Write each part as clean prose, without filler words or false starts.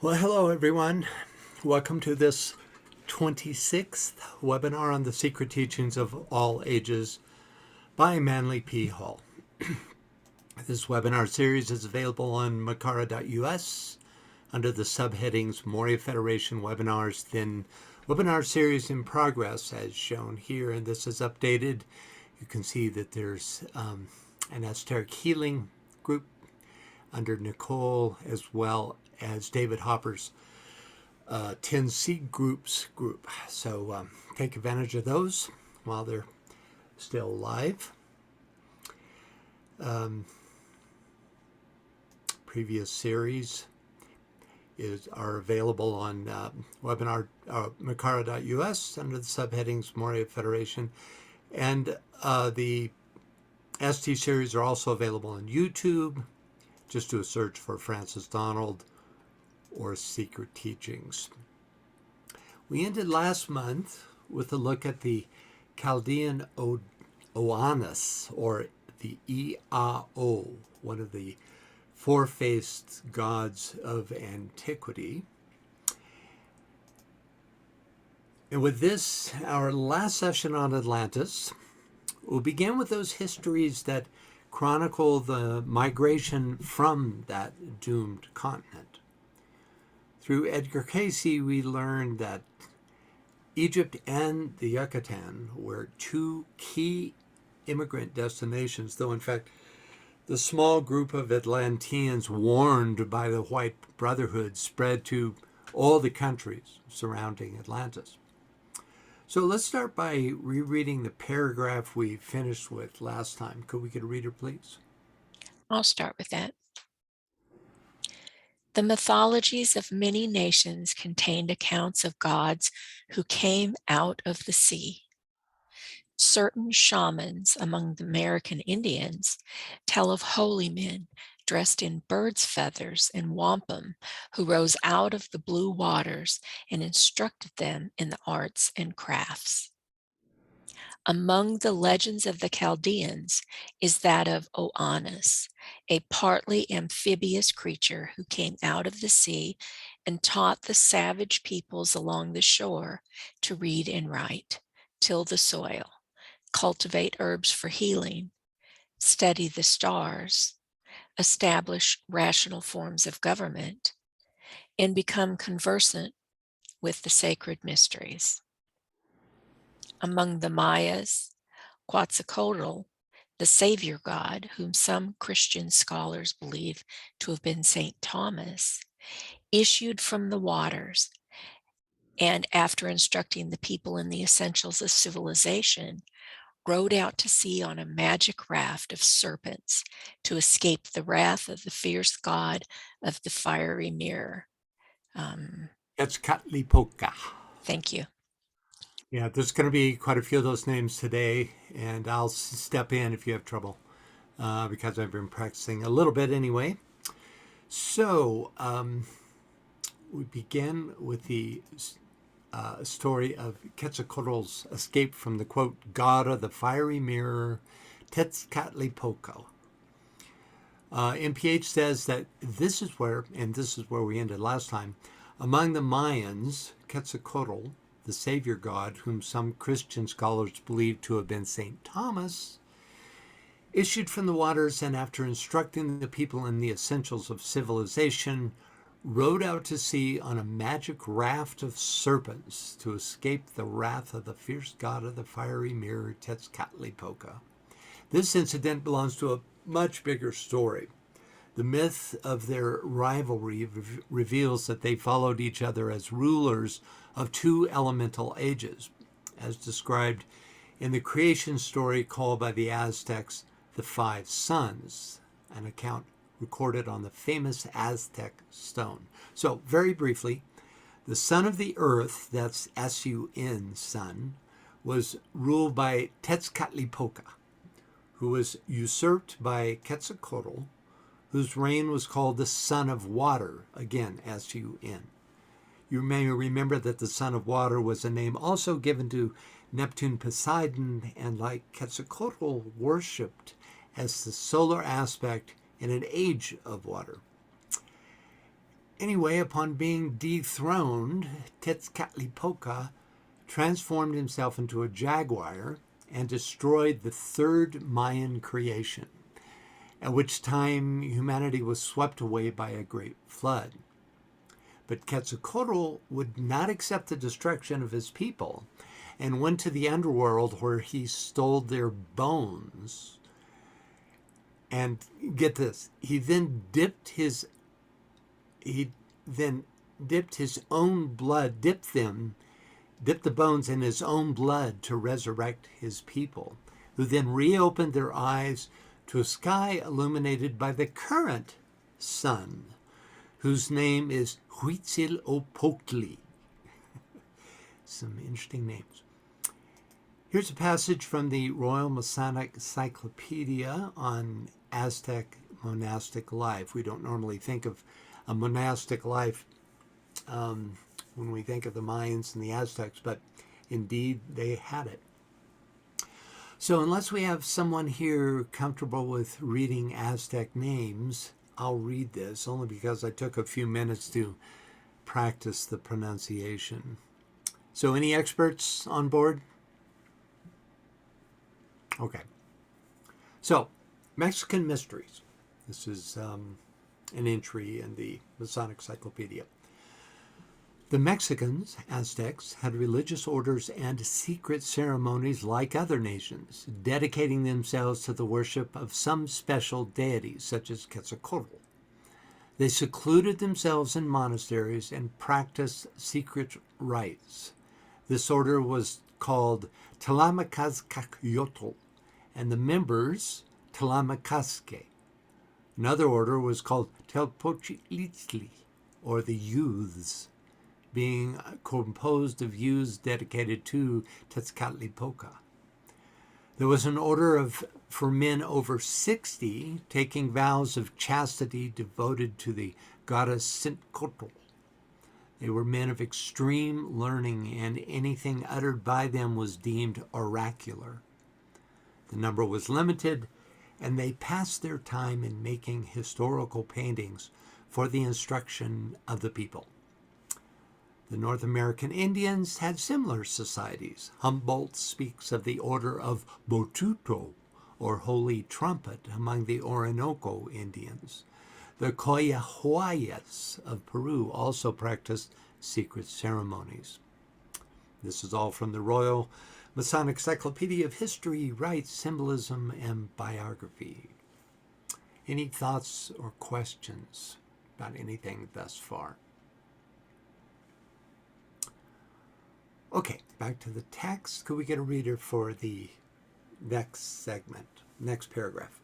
Well, hello everyone. Welcome to this 26th webinar on the Secret Teachings of All Ages by Manly P. Hall. This webinar series is available on makara.us under the subheadings Moria Federation Webinars, then Webinar Series in Progress as shown here, and this is updated. You can see that there's an esoteric healing group under Nicole, as well as David Hopper's 10 seed groups group. So take advantage of those while they're still live. Previous series are available on webinar makara.us under the subheadings Moria Federation, and the ST series are also available on YouTube. Just do a search for Francis Donald or Secret Teachings. We ended last month with a look at the Chaldean Oannes, or the Iao, one of the four-faced gods of antiquity. And with this, our last session on Atlantis, we'll begin with those histories that chronicle the migration from that doomed continent. Through Edgar Casey, we learned that Egypt and the Yucatan were two key immigrant destinations, though in fact the small group of Atlanteans warned by the White Brotherhood spread to all the countries surrounding Atlantis. So let's start by rereading the paragraph we finished with last time. Could we get a reader, please? I'll start with that. The mythologies of many nations contained accounts of gods who came out of the sea. Certain shamans among the American Indians tell of holy men dressed in birds' feathers and wampum who rose out of the blue waters and instructed them in the arts and crafts. Among the legends of the Chaldeans is that of Oannes, a partly amphibious creature who came out of the sea and taught the savage peoples along the shore to read and write, till the soil, cultivate herbs for healing, study the stars, establish rational forms of government, and become conversant with the sacred mysteries. Among the Mayas, Quetzalcoatl, the savior god, whom some Christian scholars believe to have been St. Thomas, issued from the waters, and after instructing the people in the essentials of civilization, rowed out to sea on a magic raft of serpents to escape the wrath of the fierce god of the fiery mirror. Quetzalcoatl. Thank you. Yeah, there's going to be quite a few of those names today, and I'll step in if you have trouble because I've been practicing a little bit anyway. So we begin with the story of Quetzalcoatl's escape from the, quote, god of the fiery mirror, Tezcatlipoca. MPH says that this is where we ended last time, among the Mayans, Quetzalcoatl, the savior god, whom some Christian scholars believe to have been St. Thomas, issued from the waters and after instructing the people in the essentials of civilization, rowed out to sea on a magic raft of serpents to escape the wrath of the fierce god of the fiery mirror, Tezcatlipoca. This incident belongs to a much bigger story. The myth of their rivalry reveals that they followed each other as rulers of two elemental ages, as described in the creation story called by the Aztecs the Five Suns, an account recorded on the famous Aztec stone. So, very briefly, the sun of the earth, that's S-U-N, sun, was ruled by Tezcatlipoca, who was usurped by Quetzalcoatl, whose reign was called the Son of Water, again, S-U-N. You may remember that the Son of Water was a name also given to Neptune Poseidon, and like Quetzalcoatl, worshipped as the solar aspect in an age of water. Anyway, upon being dethroned, Tezcatlipoca transformed himself into a jaguar and destroyed the third Mayan creation, at which time humanity was swept away by a great flood. But Quetzalcoatl would not accept the destruction of his people and went to the underworld where he stole their bones. And get this, he then dipped his own blood, dipped the bones in his own blood to resurrect his people, who then reopened their eyes to a sky illuminated by the current sun, whose name is Huitzilopochtli. Some interesting names. Here's a passage from the Royal Masonic Cyclopedia on Aztec monastic life. We don't normally think of a monastic life when we think of the Mayans and the Aztecs, but indeed they had it. So unless we have someone here comfortable with reading Aztec names, I'll read this only because I took a few minutes to practice the pronunciation. So any experts on board? Okay. So, Mexican mysteries. This is an entry in the Masonic Cyclopedia. The Mexicans, Aztecs, had religious orders and secret ceremonies like other nations, dedicating themselves to the worship of some special deities, such as Quetzalcoatl. They secluded themselves in monasteries and practiced secret rites. This order was called Tlamatcazcayotl, and the members Tlamatcazque. Another order was called Telpochitlitli, or the youths, being composed of youths dedicated to Tezcatlipoca. There was an order for men over 60 taking vows of chastity devoted to the goddess Sintcotl. They were men of extreme learning, and anything uttered by them was deemed oracular. The number was limited, and they passed their time in making historical paintings for the instruction of the people. The North American Indians had similar societies. Humboldt speaks of the order of Botuto, or Holy Trumpet, among the Orinoco Indians. The Coyahuayas of Peru also practiced secret ceremonies. This is all from the Royal Masonic Cyclopedia of History, Rites, Symbolism, and Biography. Any thoughts or questions about anything thus far? Okay, back to the text. Could we get a reader for the next segment, next paragraph?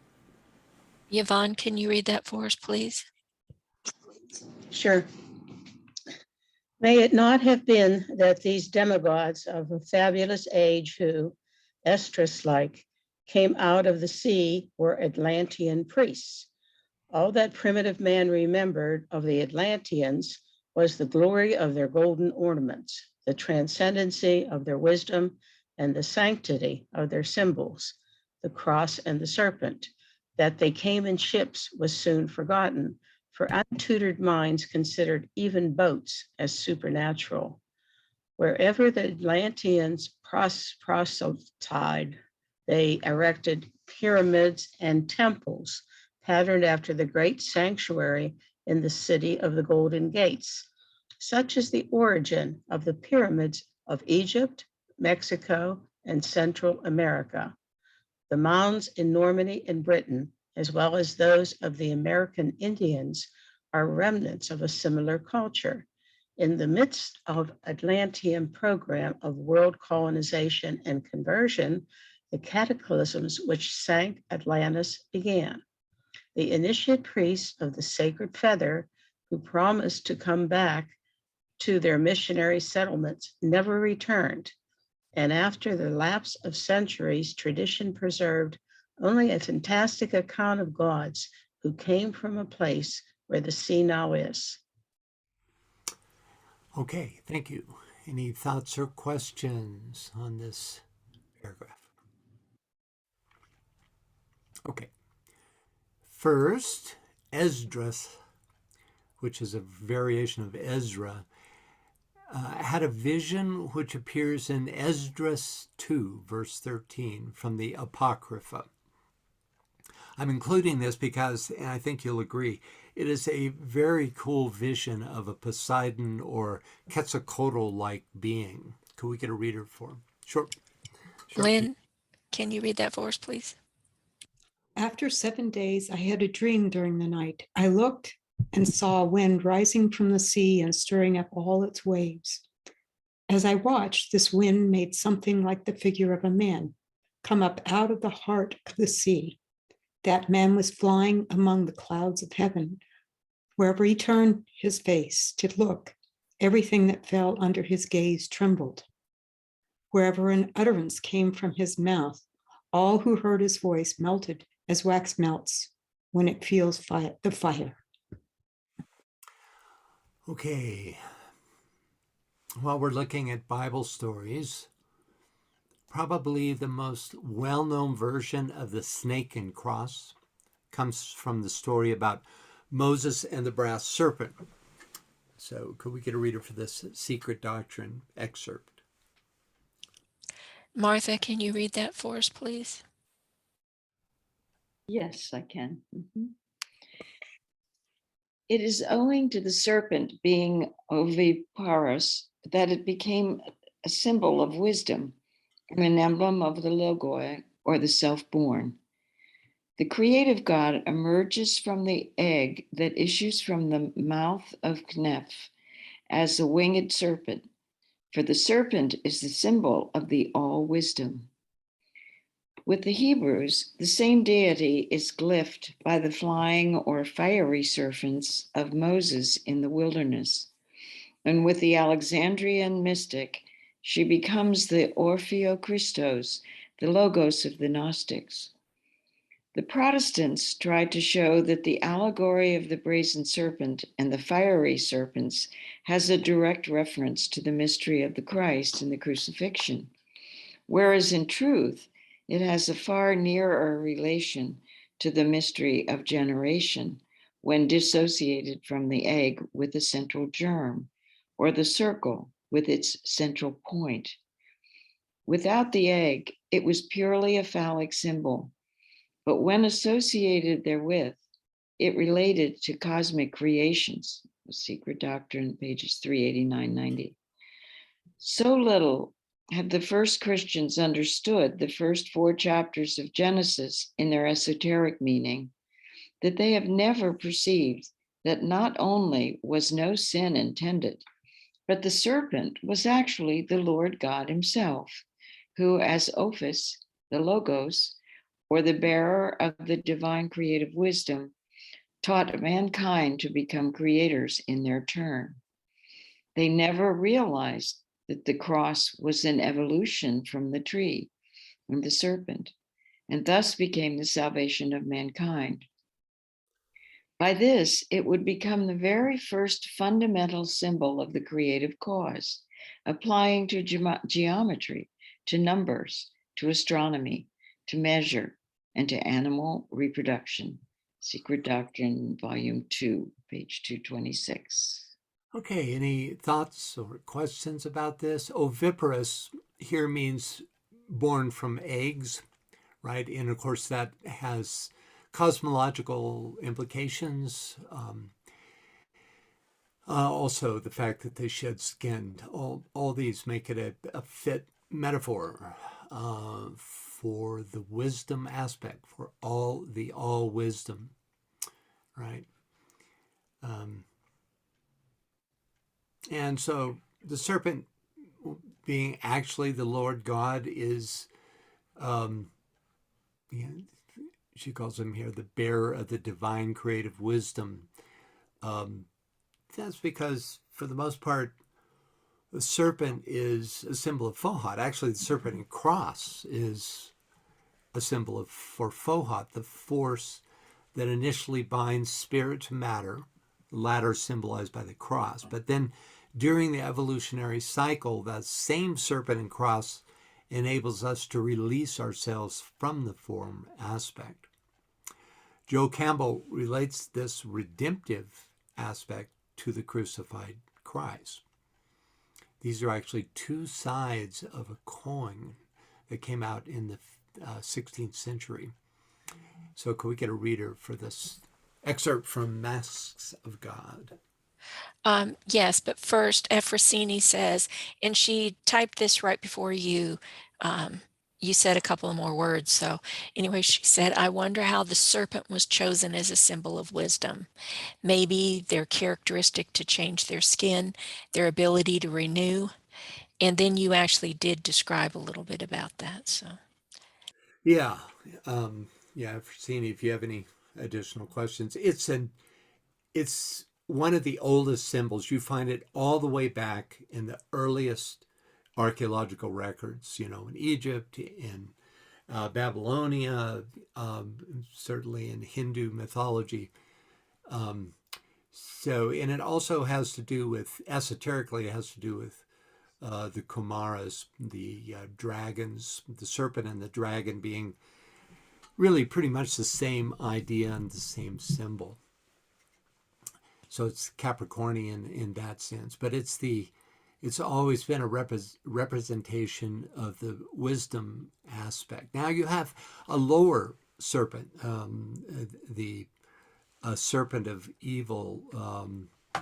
Yvonne, can you read that for us, please? Sure. May it not have been that these demigods of a fabulous age who, Estrus-like, came out of the sea were Atlantean priests. All that primitive man remembered of the Atlanteans was the glory of their golden ornaments, the transcendency of their wisdom, and the sanctity of their symbols, the cross and the serpent. That they came in ships was soon forgotten, for untutored minds considered even boats as supernatural. Wherever the Atlanteans proselytized, they erected pyramids and temples patterned after the great sanctuary in the city of the Golden Gates. Such is the origin of the pyramids of Egypt, Mexico, and Central America. The mounds in Normandy and Britain, as well as those of the American Indians, are remnants of a similar culture. In the midst of Atlantean program of world colonization and conversion, the cataclysms which sank Atlantis began. The initiate priests of the sacred feather, who promised to come back to their missionary settlements, never returned. And after the lapse of centuries, tradition preserved only a fantastic account of gods who came from a place where the sea now is. Okay, thank you. Any thoughts or questions on this paragraph? Okay. First, Esdras which is a variation of Ezra, had a vision which appears in Esdras 2, verse 13, from the Apocrypha. I'm including this because, and I think you'll agree, it is a very cool vision of a Poseidon or Quetzalcoatl-like being. Could we get a reader for him? Sure. Lynn, can you read that for us, please? After 7 days, I had a dream during the night. I looked and saw a wind rising from the sea and stirring up all its waves. As I watched, this wind made something like the figure of a man come up out of the heart of the sea. That man was flying among the clouds of heaven. Wherever he turned his face to look, everything that fell under his gaze trembled. Wherever an utterance came from his mouth, all who heard his voice melted as wax melts when it feels the fire. Okay. While we're looking at Bible stories, probably the most well-known version of the snake and cross comes from the story about Moses and the brass serpent. So could we get a reader for this secret doctrine excerpt? Martha, can you read that for us, please? Yes, I can. It is owing to the serpent being oviparous that it became a symbol of wisdom and an emblem of the logoi, or the self-born. The creative God emerges from the egg that issues from the mouth of Kneph as a winged serpent, for the serpent is the symbol of the all-wisdom. With the Hebrews, the same deity is glyphed by the flying or fiery serpents of Moses in the wilderness. And with the Alexandrian mystic, she becomes the Orpheokristos, the logos of the Gnostics. The Protestants tried to show that the allegory of the brazen serpent and the fiery serpents has a direct reference to the mystery of the Christ and the crucifixion, whereas in truth, it has a far nearer relation to the mystery of generation when dissociated from the egg with a central germ, or the circle with its central point. Without the egg, it was purely a phallic symbol, but when associated therewith, it related to cosmic creations. Secret Doctrine, pages 389-90. So little have the first Christians understood the first 4 chapters of Genesis in their esoteric meaning that they have never perceived that not only was no sin intended, but the serpent was actually the Lord God himself, who as Ophis, the Logos, or the bearer of the divine creative wisdom, taught mankind to become creators in their turn. They never realized that the cross was an evolution from the tree and the serpent, and thus became the salvation of mankind. By this, it would become the very first fundamental symbol of the creative cause, applying to geometry, to numbers, to astronomy, to measure, and to animal reproduction. Secret Doctrine, Volume 2, page 226. Okay, any thoughts or questions about this? Oviparous here means born from eggs, right? And of course, that has cosmological implications. Also, the fact that they shed skin. All these make it a fit metaphor for the wisdom aspect, for all wisdom, right? And so the serpent being actually the Lord God is, she calls him here the bearer of the divine creative wisdom. That's because, for the most part, the serpent is a symbol of Fohat. Actually, the serpent and cross is a symbol for Fohat, the force that initially binds spirit to matter, the latter symbolized by the cross. But then during the evolutionary cycle, that same serpent and cross enables us to release ourselves from the form aspect. Joe Campbell relates this redemptive aspect to the crucified Christ. These are actually two sides of a coin that came out in the 16th century. So could we get a reader for this excerpt from Masks of God? Yes, but first, Efrosini says, and she typed this right before you. You said a couple of more words. So anyway, she said, I wonder how the serpent was chosen as a symbol of wisdom. Maybe their characteristic to change their skin, their ability to renew. And then you actually did describe a little bit about that. So Yeah, yeah, Francine, if you have any additional questions, it's one of the oldest symbols. You find it all the way back in the earliest archaeological records, in Egypt, in Babylonia, certainly in Hindu mythology. And it also has to do with, esoterically, it has to do with the Kumaras, the dragons, the serpent and the dragon being really pretty much the same idea and the same symbol. So it's Capricornian in that sense, but it's always been a representation of the wisdom aspect. Now you have a lower serpent, the serpent of evil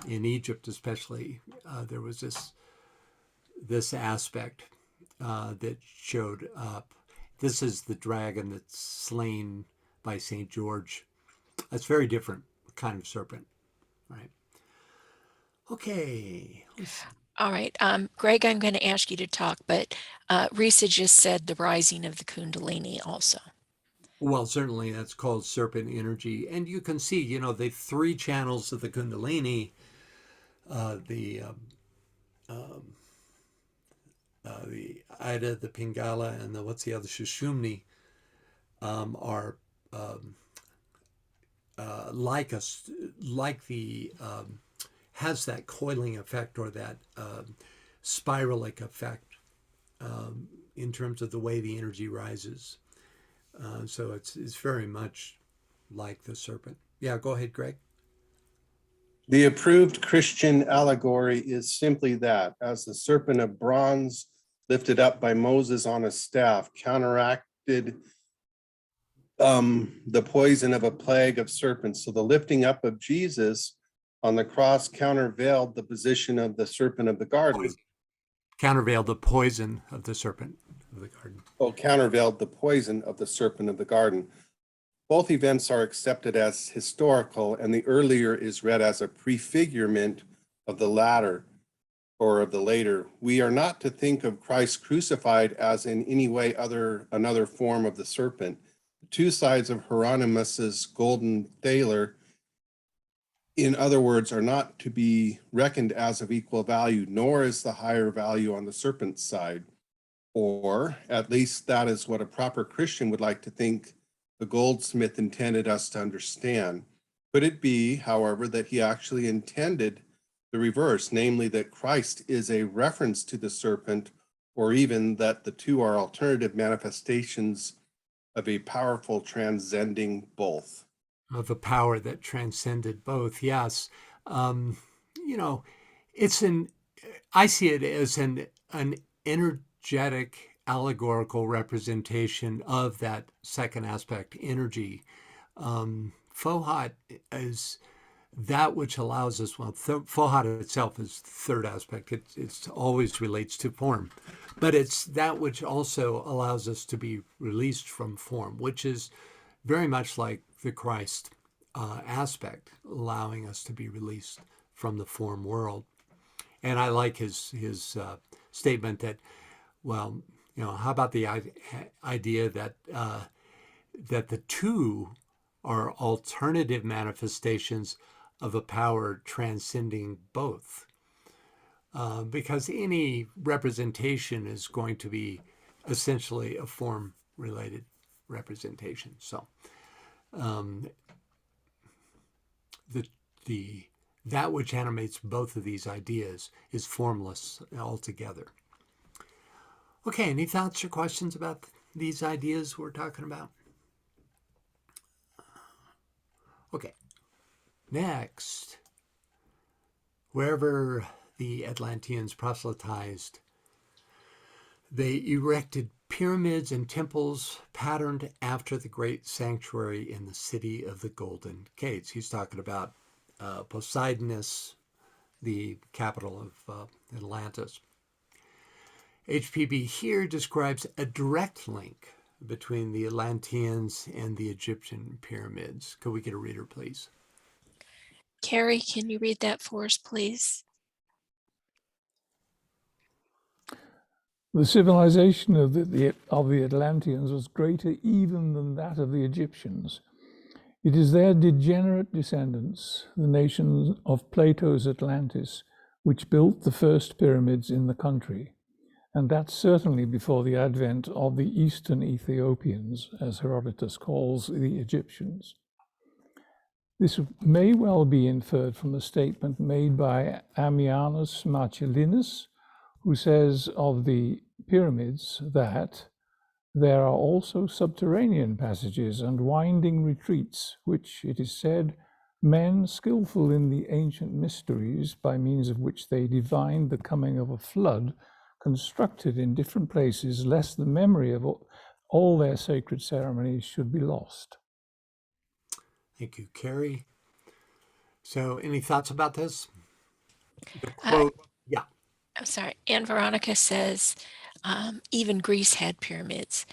in Egypt, especially. There was this aspect that showed up. This is the dragon that's slain by Saint George. That's very different kind of serpent, right? Okay. all right. Greg, I'm going to ask you to talk, but Risa just said the rising of the Kundalini also. Well, certainly that's called serpent energy. And you can see, the three channels of the Kundalini, the Ida, the Pingala, and what's the other, Shushumni, are has that coiling effect or that spiralic effect in terms of the way the energy rises. So it's very much like the serpent. Yeah, go ahead, Greg. The approved Christian allegory is simply that, as the serpent of bronze lifted up by Moses on a staff counteracted the poison of a plague of serpents. So the lifting up of Jesus on the cross countervailed the position of the serpent of the garden. Countervailed the poison of the serpent of the garden. Oh, countervailed the poison of the serpent of the garden. Both events are accepted as historical, and the earlier is read as a prefigurement of the latter or of the later. We are not to think of Christ crucified as in any way another form of the serpent. The two sides of Hieronymus's golden thaler, in other words, are not to be reckoned as of equal value, nor is the higher value on the serpent's side. Or at least that is what a proper Christian would like to think the goldsmith intended us to understand. Could it be, however, that he actually intended the reverse, namely that Christ is a reference to the serpent, or even that the two are alternative manifestations of a powerful transcending both? Of a power that transcended both, yes. I see it as an energetic allegorical representation of that second aspect, energy. Fohat is that which allows us, Fohat itself is the third aspect. It always relates to form, but it's that which also allows us to be released from form, which is very much like the Christ aspect, allowing us to be released from the form world. And I like his statement that, well, how about the idea that that the two are alternative manifestations of a power transcending both? Because any representation is going to be essentially a form-related representation. So that which animates both of these ideas is formless altogether. Okay, any thoughts or questions about these ideas we're talking about? Okay, next, Wherever the Atlanteans proselytized, they erected pyramids and temples patterned after the great sanctuary in the city of the Golden Gates. He's talking about Poseidonus, the capital of Atlantis. HPB here describes a direct link between the Atlanteans and the Egyptian pyramids. Could we get a reader, please? Carrie, can you read that for us, please? The civilization of the Atlanteans was greater even than that of the Egyptians. It is their degenerate descendants, the nation of Plato's Atlantis, which built the first pyramids in the country, and that's certainly before the advent of the Eastern Ethiopians, as Herodotus calls the Egyptians. This may well be inferred from a statement made by Ammianus Marcellinus, who says of the pyramids that there are also subterranean passages and winding retreats, which, it is said, men skillful in the ancient mysteries, by means of which they divined the coming of a flood, constructed in different places, lest the memory of all their sacred ceremonies should be lost. Thank you, Carrie. So, any thoughts about this? The quote, yeah. I'm sorry. Anne Veronica says even Greece had pyramids.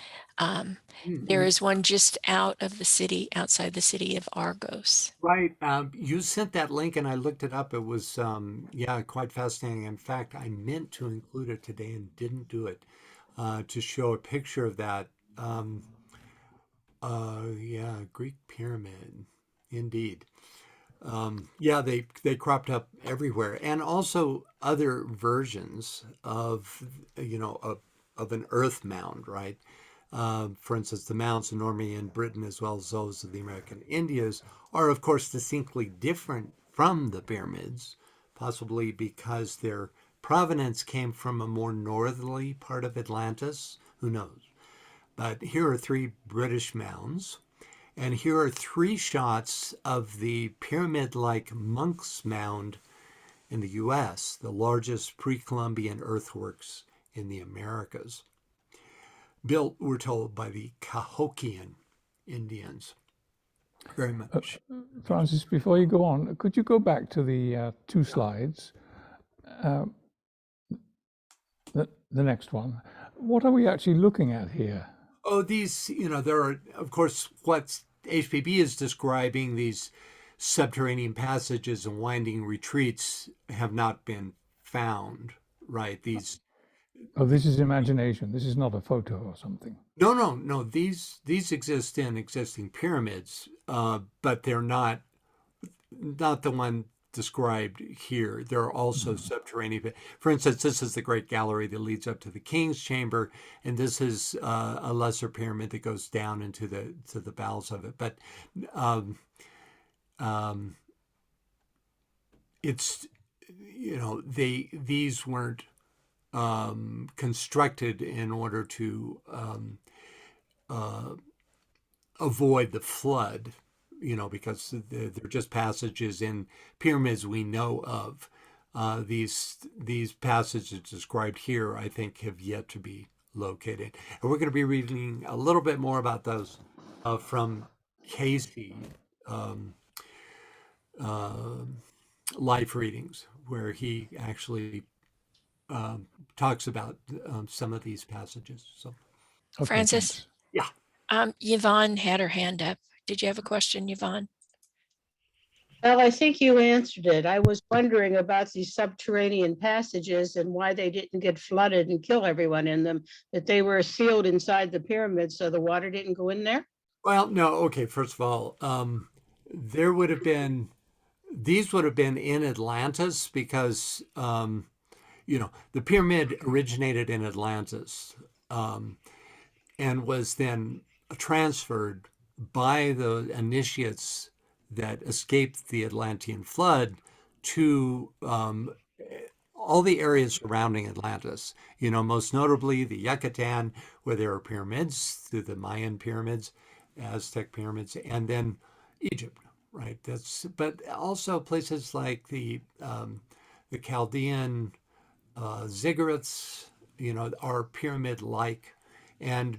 There is one just outside the city of Argos. Right. You sent that link and I looked it up. It was, yeah, quite fascinating. In fact, I meant to include it today and didn't do it to show a picture of that. Yeah, Greek pyramid, indeed. Yeah, they cropped up everywhere, and also other versions of of an earth mound, right? For instance, the mounds in Normandy and Britain, as well as those of the American Indias, are of course distinctly different from the pyramids, possibly because their provenance came from a more northerly part of Atlantis. Who knows? But here are 3 British mounds. And here are 3 shots of the pyramid-like Monk's Mound in the U.S., the largest pre-Columbian earthworks in the Americas. Built, we're told, by the Cahokian Indians. Very much. Francis, before you go on, could you go back to the 2 slides? The next one. What are we actually looking at here? Oh, these, there are, of course, what HPB is describing, these subterranean passages and winding retreats have not been found, right? These. Oh, this is imagination. This is not a photo or something. No. These exist in existing pyramids, but they're not the one described here. There are also subterranean. For instance, this is the Great Gallery that leads up to the King's Chamber, and this is a lesser pyramid that goes down into the bowels of it. But it's these weren't constructed in order to avoid the flood, because they're just passages in pyramids we know of. These passages described here, I think, have yet to be located. And we're going to be reading a little bit more about those from Casey life readings, where he actually talks about some of these passages. So, Okay, Francis? thanks. Yeah. Yvonne had her hand up. Did you have a question, Yvonne? Well, I think you answered it. I was wondering about these subterranean passages and why they didn't get flooded and kill everyone in them, that they were sealed inside the pyramid so the water didn't go in there. Well, no. Okay. First of all, these would have been in Atlantis because the pyramid originated in Atlantis and was then transferred by the initiates that escaped the Atlantean flood to all the areas surrounding Atlantis. Most notably the Yucatan, where there are pyramids, through the Mayan pyramids, Aztec pyramids, and then Egypt, right? But also places like the the Chaldean ziggurats, are pyramid-like. And,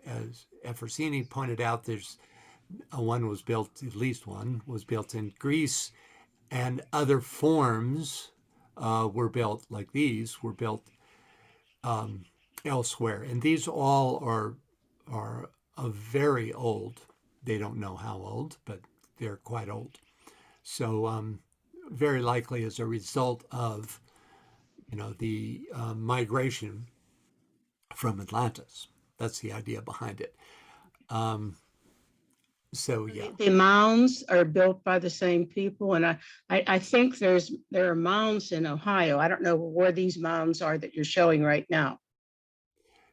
as Efrosyni pointed out, there's one was built, at least one was built in Greece, and other forms were built, like these, were built elsewhere. And these all are very old. They don't know how old, but they're quite old. So very likely as a result of the migration from Atlantis. That's the idea behind it. So yeah, The mounds are built by the same people, and I think there are mounds in Ohio. I don't know where these mounds are that you're showing right now.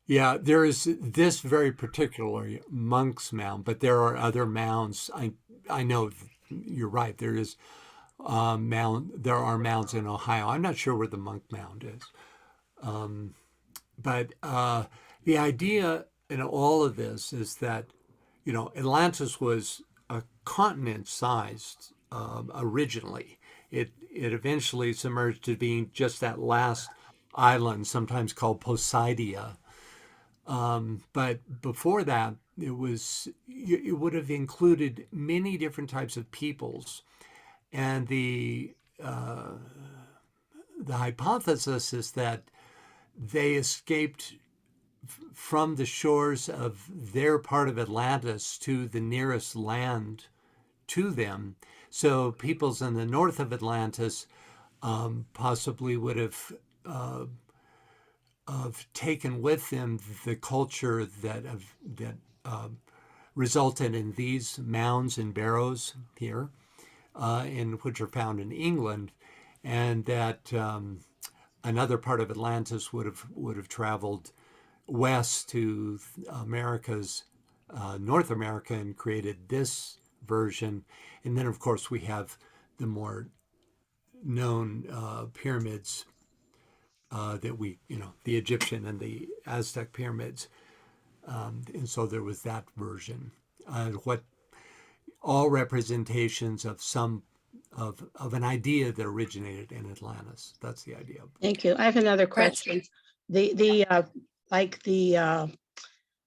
yeah. There is this very particular monk's mound, but there are other mounds. I know you're right. There is mound. There are mounds in Ohio. I'm not sure where the monk mound is, but the idea in all of this is that Atlantis was a continent-sized originally. It eventually submerged to being just that last island, sometimes called Poseidia. But before that, it would have included many different types of peoples, and the hypothesis is that they escaped from the shores of their part of Atlantis to the nearest land to them. So peoples in the north of Atlantis possibly would have taken with them the culture that resulted in these mounds and barrows here, which are found in England, and that another part of Atlantis would have traveled west to America's North America and created this version. And then, of course, we have the more known pyramids that the Egyptian and the Aztec pyramids. And so there was that version. What all representations of of an idea that originated in Atlantis. That's the idea. Thank you. I have another question. The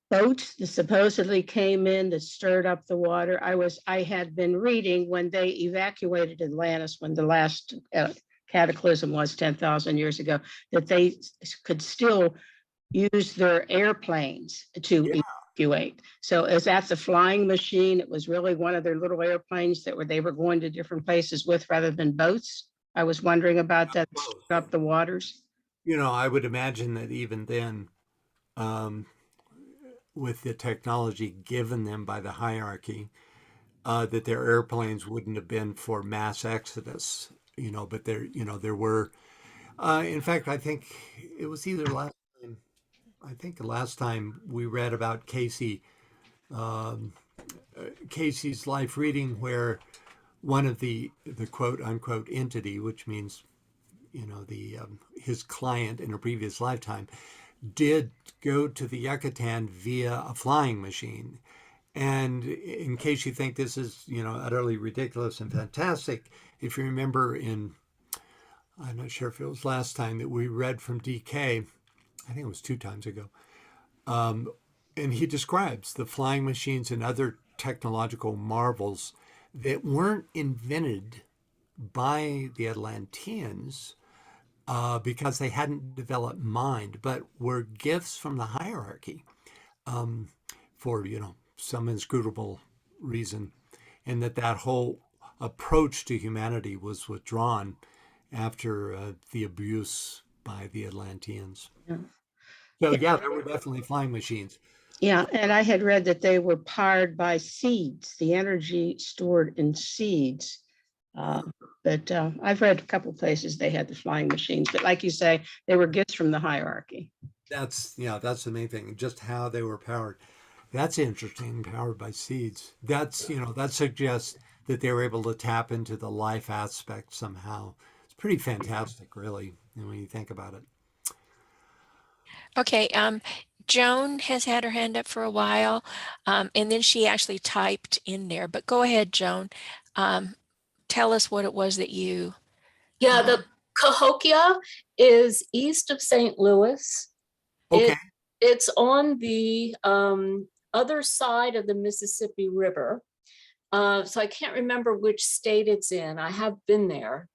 boat that supposedly came in that stirred up the water. I had been reading when they evacuated Atlantis, when the last cataclysm was 10,000 years ago, that they could still use their airplanes to evacuate. So is that the flying machine? It was really one of their little airplanes that they were going to different places with rather than boats. I was wondering about that, up the waters. I would imagine that even then, with the technology given them by the hierarchy, that their airplanes wouldn't have been for mass exodus, but there were, in fact, I think it was either the last time we read about Casey's life reading, where one of the quote unquote entity, which means, his client in a previous lifetime, did go to the Yucatan via a flying machine. And in case you think this is, utterly ridiculous and fantastic, if you remember I'm not sure if it was last time that we read from DK, I think it was 2 times ago, and he describes the flying machines and other technological marvels that weren't invented by the Atlanteans because they hadn't developed mind, but were gifts from the hierarchy for some inscrutable reason, and that whole approach to humanity was withdrawn after the abuse by the Atlanteans. Yeah. So yeah, there were definitely flying machines. Yeah, and I had read that they were powered by seeds, the energy stored in seeds. But I've read a couple places they had the flying machines, but like you say, they were gifts from the hierarchy. That's the main thing, just how they were powered. That's interesting, powered by seeds. That suggests that they were able to tap into the life aspect somehow. It's pretty fantastic, really, when you think about it. Okay, Joan has had her hand up for a while, and then she actually typed in there, but go ahead, Joan. Tell us what it was that you... Yeah, Cahokia is east of St. Louis. Okay. It's on the other side of the Mississippi River. So I can't remember which state it's in. I have been there.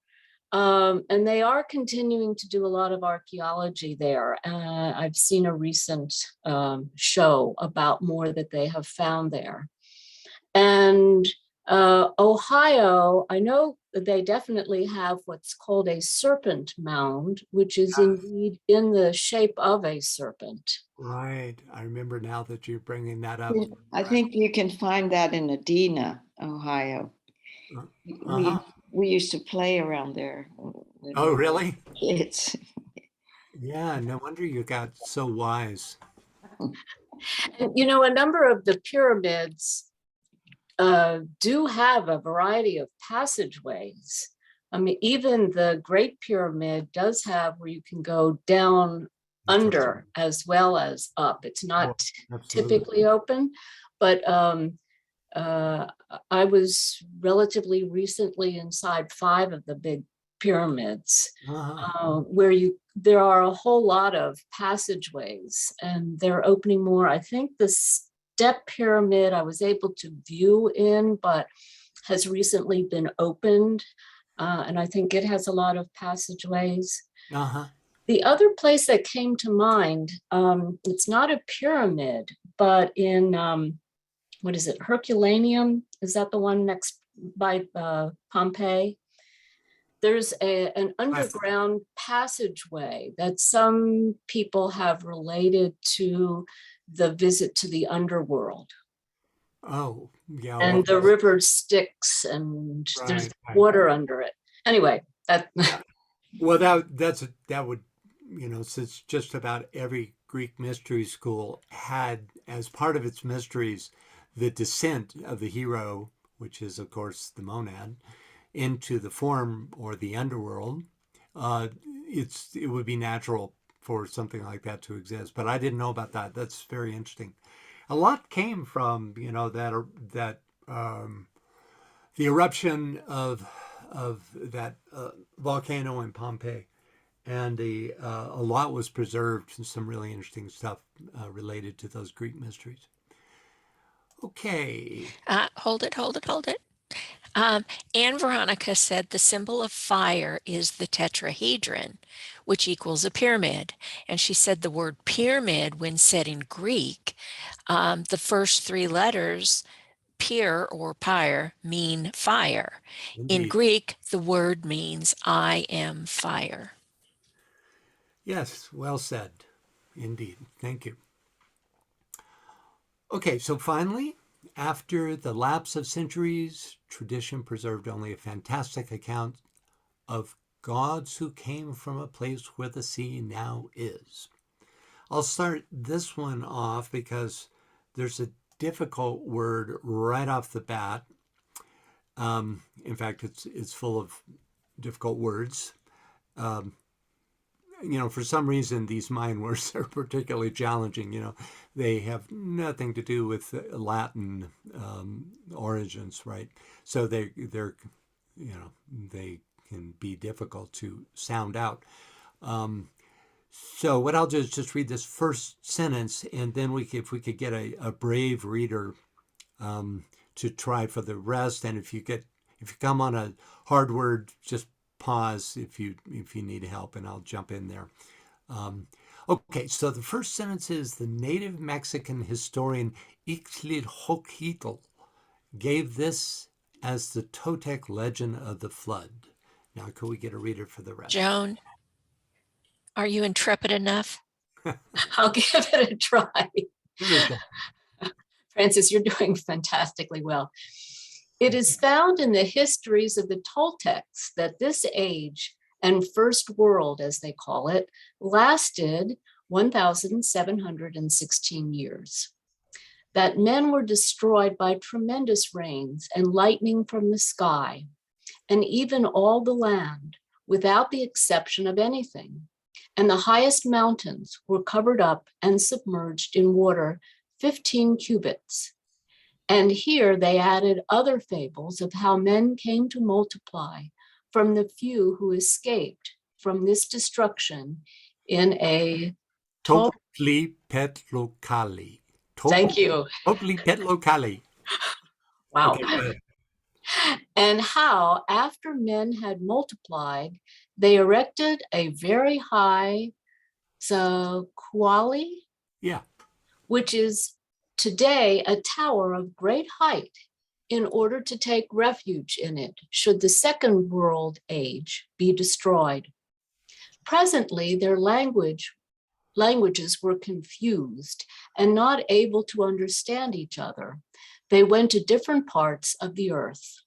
And they are continuing to do a lot of archaeology there. I've seen a recent show about more that they have found there. And Ohio, I know that they definitely have what's called a serpent mound, which is indeed in the shape of a serpent. Right. I remember now that you're bringing that up. I think you can find that in Adena, Ohio. Uh-huh. We used to play around there when Oh, we were really? kids. Yeah, no wonder you got so wise. And, you know, a number of the pyramids do have a variety of passageways. I mean, even the Great Pyramid does have where you can go down That's under as well as up. It's not Absolutely. typically open, but I was relatively recently inside 5 of the big pyramids, Uh-huh. where there are a whole lot of passageways, and they're opening more. I think the step pyramid I was able to view in, but has recently been opened, and I think it has a lot of passageways. Uh-huh. The other place that came to mind, it's not a pyramid, but in what is it, Herculaneum? Is that the one next by Pompeii? There's an underground passageway that some people have related to the visit to the underworld. Oh, yeah. And the river Styx, and there's water under it. Anyway, that. Well, that would, since just about every Greek mystery school had as part of its mysteries the descent of the hero, which is of course the monad, into the form or the underworld, it would be natural for something like that to exist. But I didn't know about that. That's very interesting. A lot came from that the eruption of that volcano in Pompeii, and a lot was preserved, and some really interesting stuff related to those Greek mysteries. Okay. Hold it. Anne Veronica said the symbol of fire is the tetrahedron, which equals a pyramid. And she said the word pyramid, when said in Greek, the first 3 letters, pyr or pyre, mean fire. Indeed. In Greek, the word means I am fire. Yes, well said. Indeed. Thank you. Okay, so finally, after the lapse of centuries, tradition preserved only a fantastic account of gods who came from a place where the sea now is. I'll start this one off because there's a difficult word right off the bat. In fact, it's full of difficult words. For some reason, these Mayan words are particularly challenging. They have nothing to do with Latin origins, right? So they're they can be difficult to sound out. So what I'll do is just read this first sentence, and then if we could get a brave reader to try for the rest. And if you come on a hard word, just pause if you need help, and I'll jump in there. Okay, so the first sentence is the native Mexican historian Ixtlilxochitl gave this as the Toltec legend of the flood. Now, could we get a reader for the rest? Joan, are you intrepid enough? I'll give it a try. Francis, you're doing fantastically well. It is found in the histories of the Toltecs that this age and first world, as they call it, lasted 1,716 years. That men were destroyed by tremendous rains and lightning from the sky, and even all the land, without the exception of anything. And the highest mountains were covered up and submerged in water 15 cubits. And here they added other fables of how men came to multiply from the few who escaped, from this destruction in a Totally pet locali. thank you. Totally pet locali. Wow. Okay, go ahead. And how, after men had multiplied, they erected a very high zaquali, Yeah. which is today a tower of great height, in order to take refuge in it, should the second world age be destroyed. Presently, their languages were confused and not able to understand each other. They went to different parts of the earth.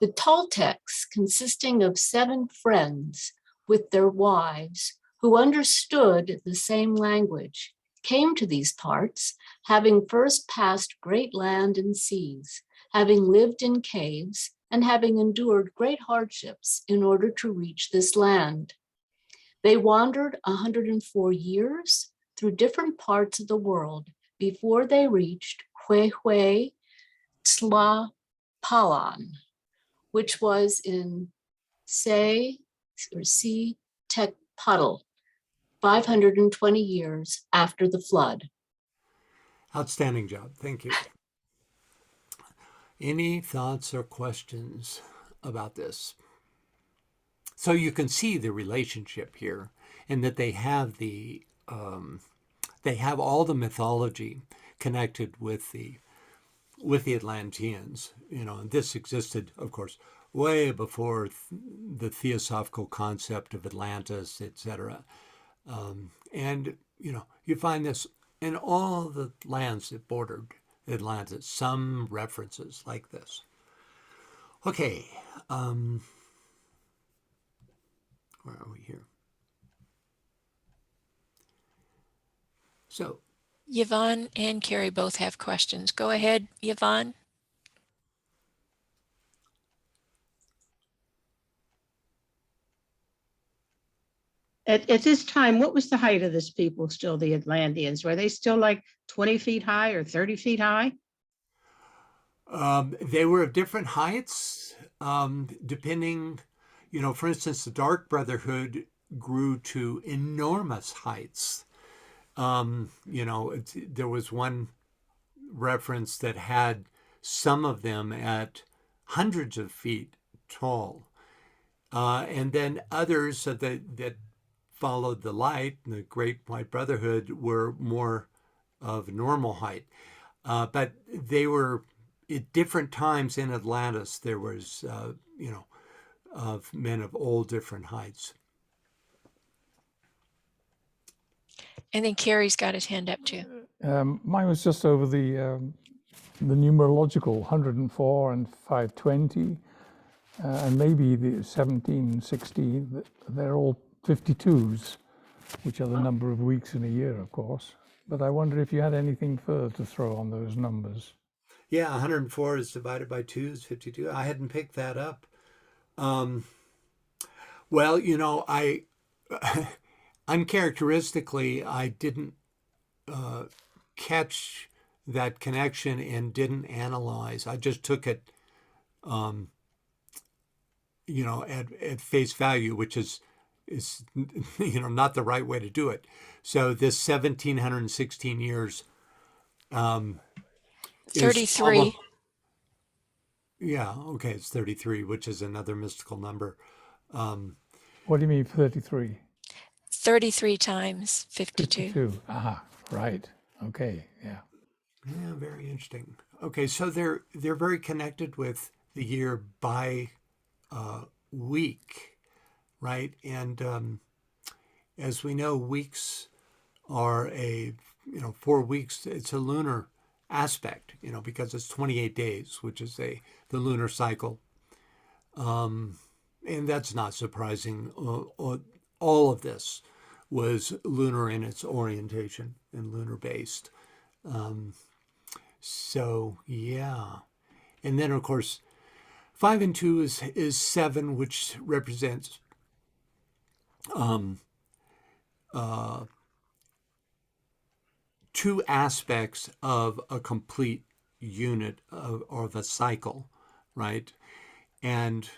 The Toltecs, consisting of 7 friends with their wives who understood the same language, came to these parts, having first passed great land and seas, having lived in caves, and having endured great hardships in order to reach this land. They wandered 104 years through different parts of the world before they reached Huehue Tlapalan, which was in Se Tecputl, 520 years after the flood. Outstanding job. Thank you. Any thoughts or questions about this? So you can see the relationship here, and that they have all the mythology connected with the Atlanteans. And this existed, of course, way before the theosophical concept of Atlantis, etc. And you find this in all the lands that bordered Atlantis, some references like this. Okay, where are we here? So, Yvonne and Carrie both have questions. Go ahead, Yvonne. At this time, what was the height of this people still, the Atlanteans? Were they still like 20 feet high or 30 feet high? they were of different heights, depending, for instance, the Dark Brotherhood grew to enormous heights. There was one reference that had some of them at hundreds of feet tall. And then others that followed the light, the Great White Brotherhood, were more of normal height. But they were at different times in Atlantis. There was, of men of all different heights. And then Carrie's got his hand up too. Mine was just over the numerological 104 and 520, and maybe the 1760. They're all 52s, which are the number of weeks in a year, of course. But I wonder if you had anything further to throw on those numbers. Yeah, 104 is divided by 2 is 52. I hadn't picked that up. Well, I uncharacteristically, I didn't catch that connection and didn't analyze. I just took it, at face value, which is not the right way to do it. So this 1716 years. 33. Yeah, okay, it's 33, which is another mystical number. What do you mean 33? 33 times 52. 52. Aha, right. Okay, yeah. Yeah, very interesting. Okay, so they're very connected with the year by week, right? And as we know, weeks are 4 weeks. It's a lunar aspect, because it's 28 days, which is the lunar cycle. And that's not surprising. All of this was lunar in its orientation and lunar based. So yeah. And then of course 5 and 2 is 7, which represents two aspects of a complete unit of a cycle, right? And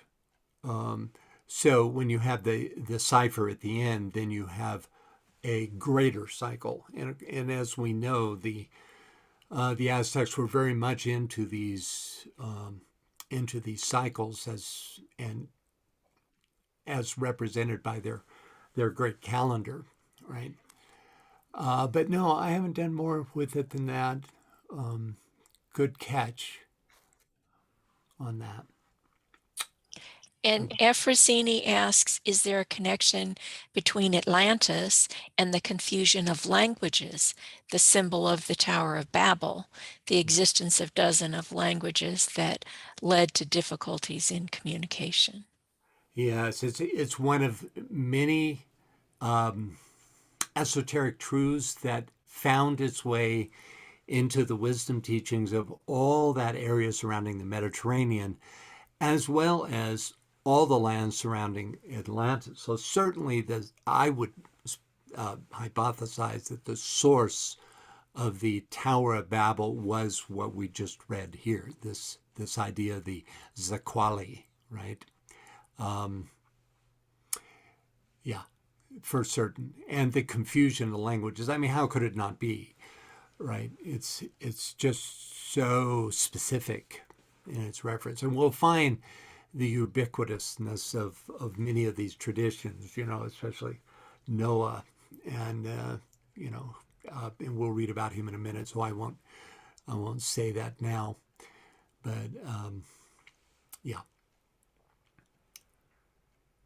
So when you have the cipher at the end, then you have a greater cycle. And as we know, the Aztecs were very much into these cycles as represented by their great calendar, right? But no, I haven't done more with it than that. Good catch on that. And Efrosini asks, is there a connection between Atlantis and the confusion of languages, the symbol of the Tower of Babel, the existence of dozens of languages that led to difficulties in communication? Yes, it's one of many esoteric truths that found its way into the wisdom teachings of all that area surrounding the Mediterranean, as well as all the land surrounding Atlantis. So certainly, I would hypothesize that the source of the Tower of Babel was what we just read here. This idea of the Zaquali, right? Yeah, for certain, and the confusion of languages. I mean, how could it not be, right? It's just so specific in its reference, and we'll find the ubiquitousness of many of these traditions, especially Noah, and and we'll read about him in a minute, so I won't say that now, but yeah.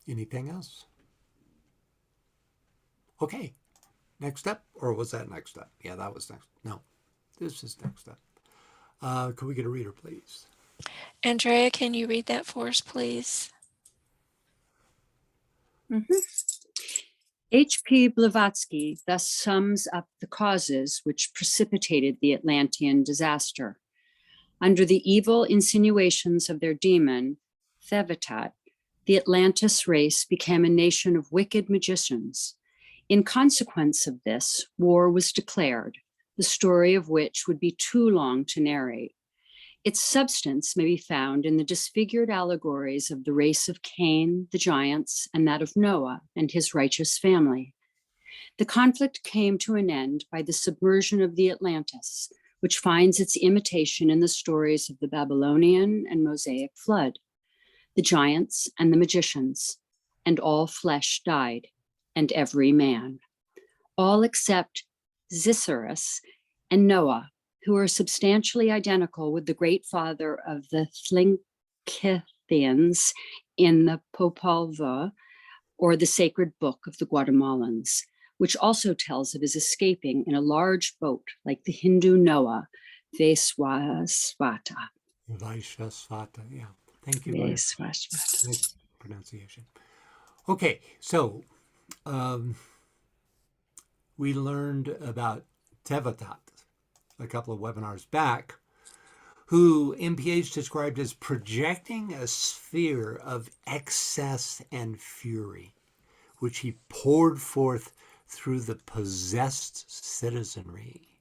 Anything else? Okay, next up, or was that next up? Yeah, that was next. No, this is next up. Could we get a reader, please? Andrea, can you read that for us, please? H.P. Blavatsky thus sums up the causes which precipitated the Atlantean disaster. Under the evil insinuations of their demon, Thevatat, the Atlantis race became a nation of wicked magicians. In consequence of this, war was declared, the story of which would be too long to narrate. Its substance may be found in the disfigured allegories of the race of Cain, the giants, and that of Noah and his righteous family. The conflict came to an end by the submersion of the Atlantis, which finds its imitation in the stories of the Babylonian and Mosaic flood. The giants and the magicians, and all flesh died, and every man. All except Xisarus and Noah, who are substantially identical with the great father of the Tlinkithians in the Popol Vuh, or the sacred book of the Guatemalans, which also tells of his escaping in a large boat like the Hindu Noah, Vaiswasvata. Vaishvasvata, yeah. Thank you. Vaisvasvata. Nice pronunciation. Okay, so we learned about Tevatat a couple of webinars back, who MPH described as projecting a sphere of excess and fury, which he poured forth through the possessed citizenry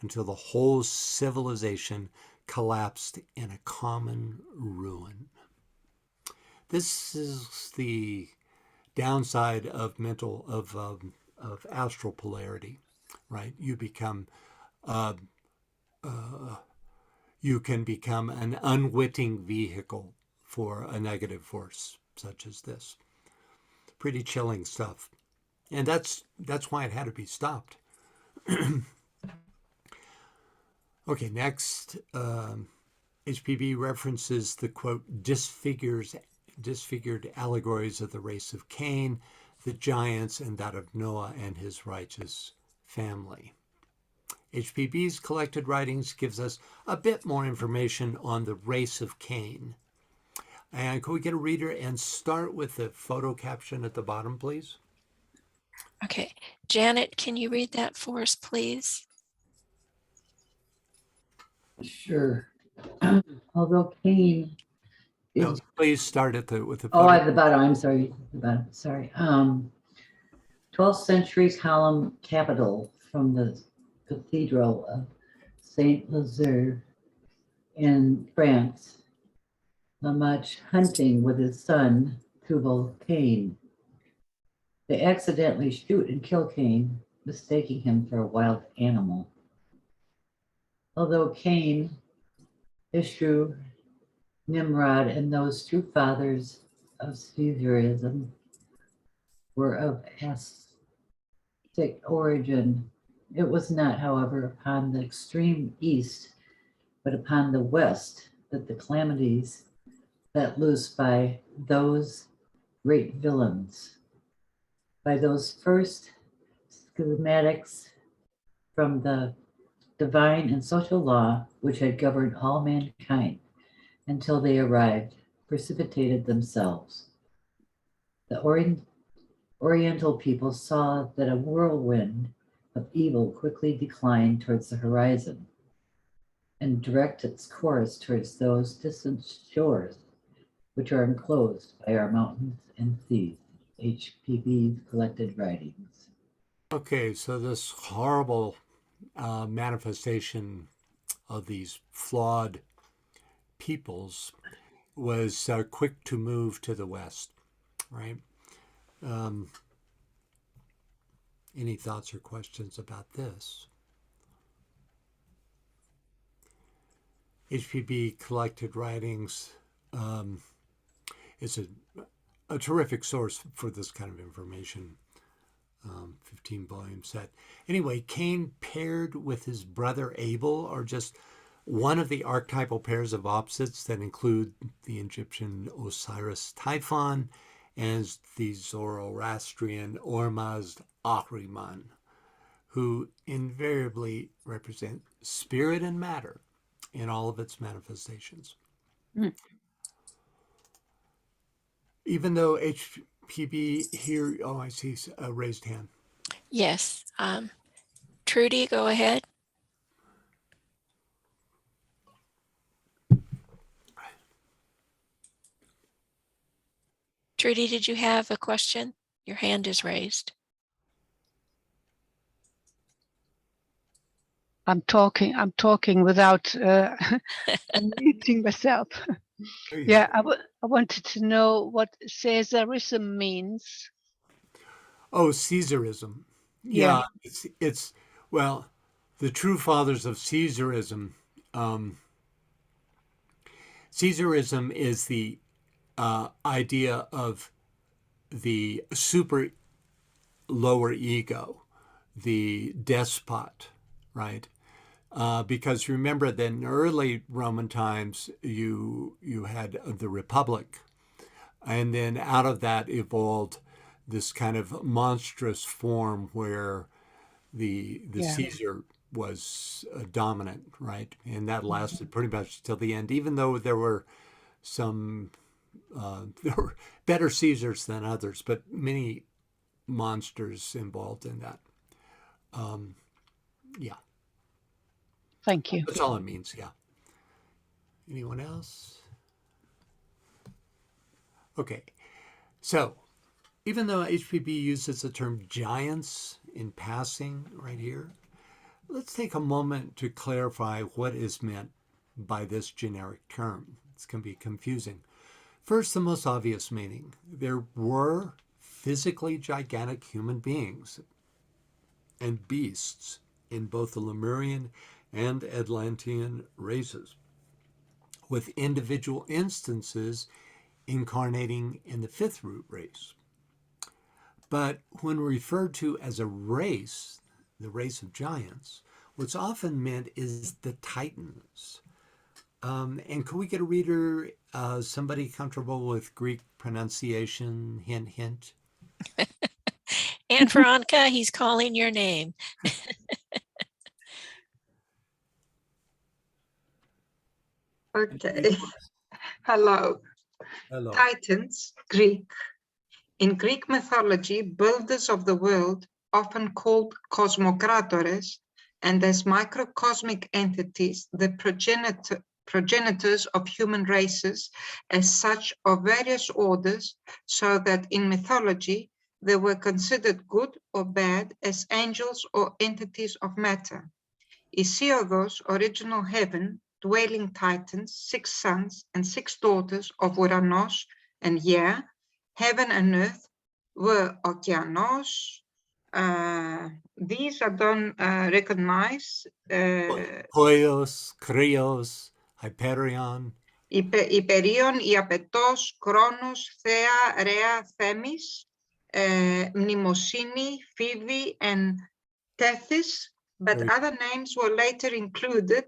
until the whole civilization collapsed in a common ruin. This is the downside of astral polarity, right? You can become an unwitting vehicle for a negative force such as this. Pretty chilling stuff. And that's why it had to be stopped. Okay, next, HPB references the, quote, disfigured allegories of the race of Cain, the giants, and that of Noah and his righteous family. HPB's collected writings gives us a bit more information on the race of Cain. And could we get a reader and start with the photo caption at the bottom, please? Okay, Janet, can you read that for us, please? Sure. Although Cain No, is, please start with the oh, photo. at the bottom, I'm sorry, the bottom, sorry. 12th century column capital from the Cathedral of Saint Lazare in France. Lamech hunting with his son Tubal Cain. They accidentally shoot and kill Cain, mistaking him for a wild animal. Although Cain, Ishru, Nimrod, and those two fathers of Caesarism were of Asiatic origin, it was not, however, upon the extreme east, but upon the west that the calamities let loose by those great villains, by those first schismatics from the divine and social law which had governed all mankind until they arrived, precipitated themselves. The Oriental people saw that a whirlwind of evil quickly declined towards the horizon and direct its course towards those distant shores which are enclosed by our mountains and seas. HPB's collected writings. Okay, so this horrible manifestation of these flawed peoples was quick to move to the west, right? Any thoughts or questions about this? HPB collected writings is a terrific source for this kind of information. 15-volume set. Anyway, Cain paired with his brother Abel are just one of the archetypal pairs of opposites that include the Egyptian Osiris Typhon and the Zoroastrian Ormazd Ahriman, who invariably represent spirit and matter in all of its manifestations. Even though HPB here, oh, I see a raised hand. Yes. Trudy, go ahead. Trudy, did you have a question? Your hand is raised. I'm talking without unmuting myself. Yeah, I wanted to know what Caesarism means. Oh, Caesarism. Yeah, it's well, the true fathers of Caesarism. Caesarism is the idea of the super lower ego, the despot, right? Because remember that in early Roman times, you had the Republic, and then out of that evolved this kind of monstrous form where the Caesar was dominant, right? And that lasted pretty much till the end, even though there were some there were better Caesars than others, but many monsters involved in that. Yeah. Thank you. That's all it means, yeah. Anyone else? Okay. So, even though HPB uses the term giants in passing right here, let's take a moment to clarify what is meant by this generic term. It's going to be confusing. First, the most obvious meaning. There were physically gigantic human beings and beasts in both the Lemurian and Atlantean races, with individual instances incarnating in the fifth root race. But when referred to as a race, the race of giants, what's often meant is the Titans. And could we get a reader, somebody comfortable with Greek pronunciation? Hint, hint. And Veronica, he's calling your name. Okay. Hello. Hello. Titans, Greek. In Greek mythology, builders of the world, often called cosmokratores, and as microcosmic entities, the progenitors of human races, as such of various orders, so that in mythology, they were considered good or bad as angels or entities of matter. Isiodos, original heaven, dwelling Titans, 6 sons and 6 daughters of Uranos and Ea, heaven and earth were okeanos. These I don't recognize. Hoios, Krios, Hyperion. Υπερίων, Ιαπετός, Κρόνος, Θέα, Ρέα, Θέμης, Mnemosini, Phoebe, and Tethys, but other names were later included,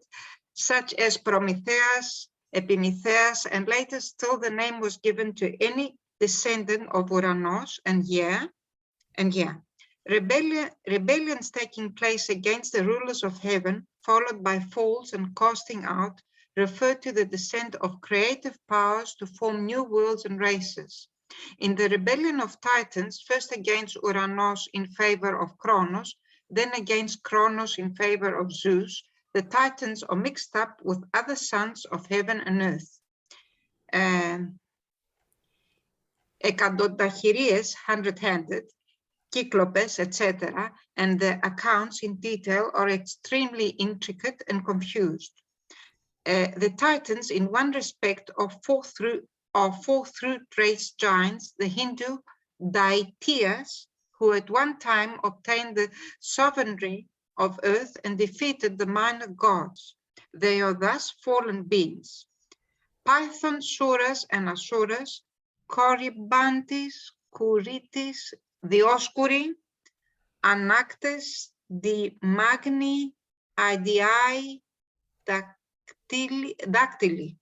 such as Prometheus, Epimetheus, and later still the name was given to any descendant of Uranos and Ea. Rebellions taking place against the rulers of heaven, followed by falls and casting out, refer to the descent of creative powers to form new worlds and races. In the rebellion of Titans, first against Uranos in favor of Kronos, then against Kronos in favor of Zeus, the Titans are mixed up with other sons of heaven and earth. Ekadotachires, hundred-handed, Cyclopes, etc., and the accounts in detail are extremely intricate and confused. The Titans, in one respect, are fourth-root race giants, the Hindu Daityas, who at one time obtained the sovereignty of earth and defeated the minor gods. They are thus fallen beings. Python, Suras, and Asuras, Corybantes, Kuritis, Dioscuri, Anactes, Di Magni, Idii, Dactyli,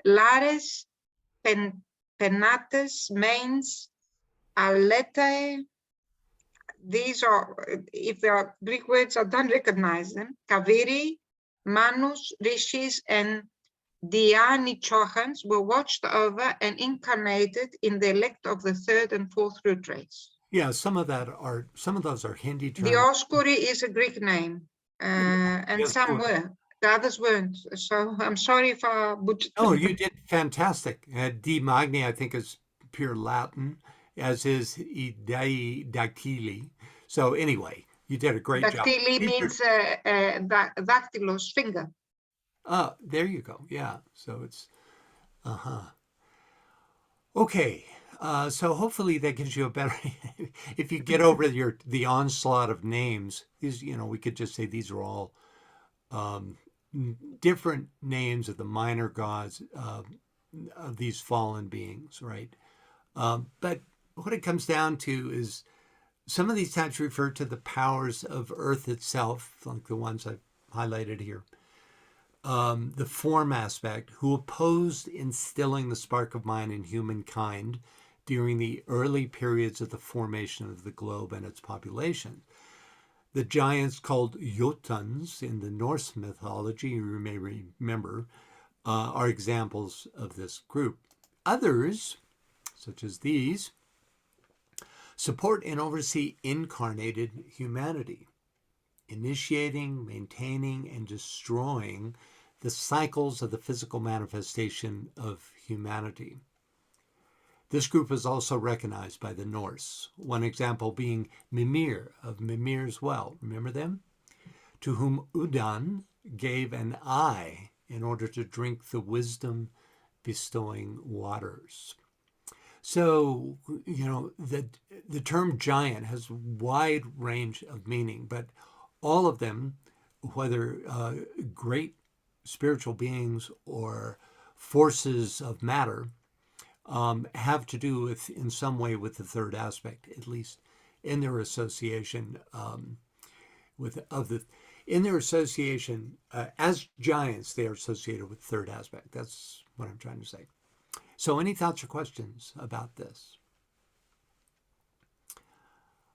Lares, Penates, Mains, Aletae. These are, if there are Greek words, I don't recognize them. Kaviri, Manus, Rishis, and Dianichochans were watched over and incarnated in the elect of the third and fourth root race. Yeah, some of those are Hindi terms. Dioscuri is a Greek name, and some were. The others weren't. So I'm sorry if I butchered. Oh, you did fantastic. Di Magni, I think, is pure Latin, as is Dactyli. So anyway, you did a great job. Dactyli means dactylos, finger. There you go. Yeah. So it's, okay. So hopefully that gives you a better, if you get over the onslaught of names, these, we could just say these are all different names of the minor gods of these fallen beings, right? But what it comes down to is some of these types refer to the powers of Earth itself, like the ones I've highlighted here. The form aspect, who opposed instilling the spark of mind in humankind during the early periods of the formation of the globe and its population. The giants called Jotuns in the Norse mythology, you may remember, are examples of this group. Others, such as these, support and oversee incarnated humanity, initiating, maintaining, and destroying the cycles of the physical manifestation of humanity. This group is also recognized by the Norse, one example being Mimir of Mimir's Well. Remember them? To whom Udan gave an eye in order to drink the wisdom-bestowing waters. So, the term giant has a wide range of meaning, but all of them, whether great spiritual beings or forces of matter, have to do with, in some way, with the third aspect, at least in their association as giants. They are associated with the third aspect. That's what I'm trying to say. So, any thoughts or questions about this?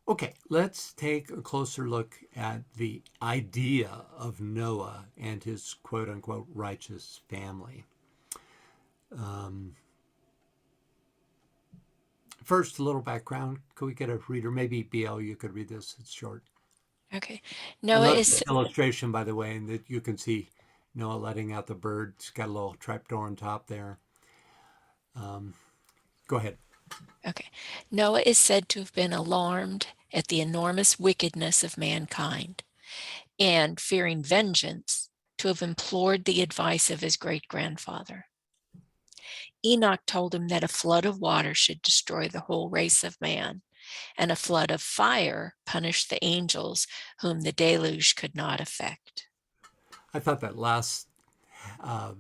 Okay, let's take a closer look at the idea of Noah and his quote-unquote righteous family. First, a little background. Could we get a reader? Maybe BL, you could read this. It's short. Okay. Noah is an illustration, by the way, and that you can see Noah letting out the bird. It's got a little trapdoor on top there. Go ahead. Okay. Noah is said to have been alarmed at the enormous wickedness of mankind and, fearing vengeance, to have implored the advice of his great-grandfather. Enoch told him that a flood of water should destroy the whole race of man, and a flood of fire punish the angels whom the deluge could not affect. I thought that last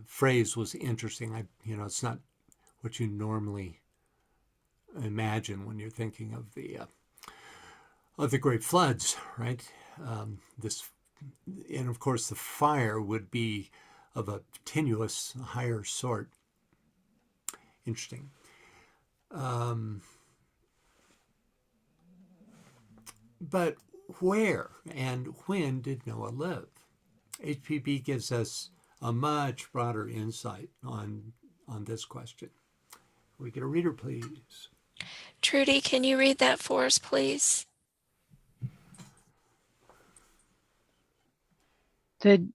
phrase was interesting. It's not what you normally imagine when you're thinking of the great floods, right? This, and of course, the fire would be of a tenuous, higher sort. Interesting. But where and when did Noah live? HPB gives us a much broader insight on this question. We get a reader, please. Trudy, can you read that for us, please? The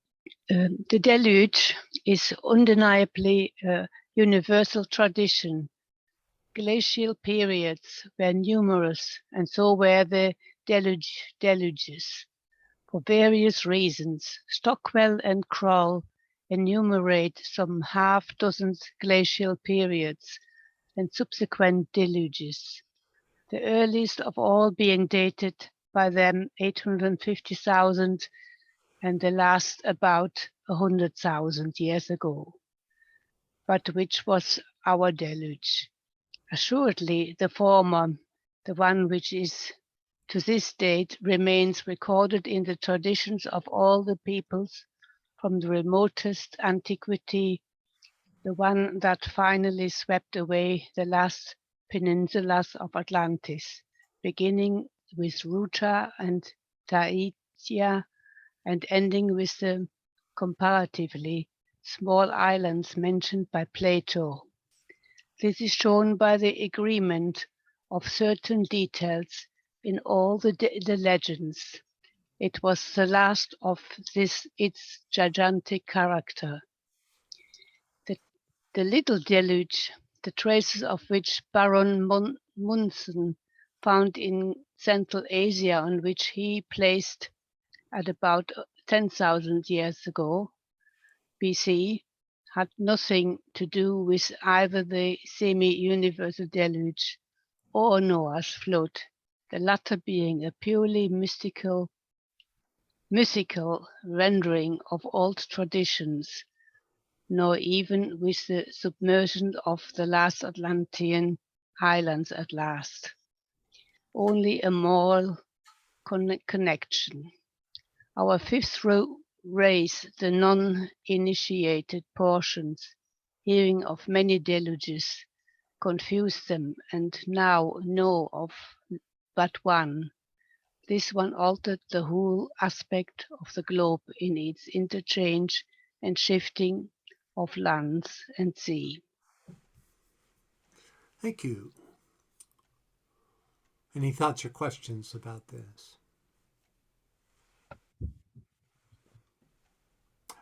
deluge is undeniably a universal tradition. Glacial periods were numerous, and so were the deluges. For various reasons, Stockwell and Kroll enumerate some half-dozen glacial periods and subsequent deluges, the earliest of all being dated by them 850,000 and the last about 100,000 years ago. But which was our deluge? Assuredly the former, the one which is to this date remains recorded in the traditions of all the peoples from the remotest antiquity, the one that finally swept away the last peninsulas of Atlantis, beginning with Ruta and Taitia and ending with the comparatively small islands mentioned by Plato. This is shown by the agreement of certain details in all the legends. It was the last of its gigantic character. The little deluge, the traces of which Baron Munson found in Central Asia, on which he placed at about 10,000 years ago, BC, had nothing to do with either the semi-universal deluge or Noah's flood, the latter being a purely mythical rendering of old traditions, nor even with the submersion of the last Atlantean islands at last. Only a moral connection. Our fifth race, the non-initiated portions, hearing of many deluges, confuse them and now know of but one. This one altered the whole aspect of the globe in its interchange and shifting of lands and sea. Thank you. Any thoughts or questions about this?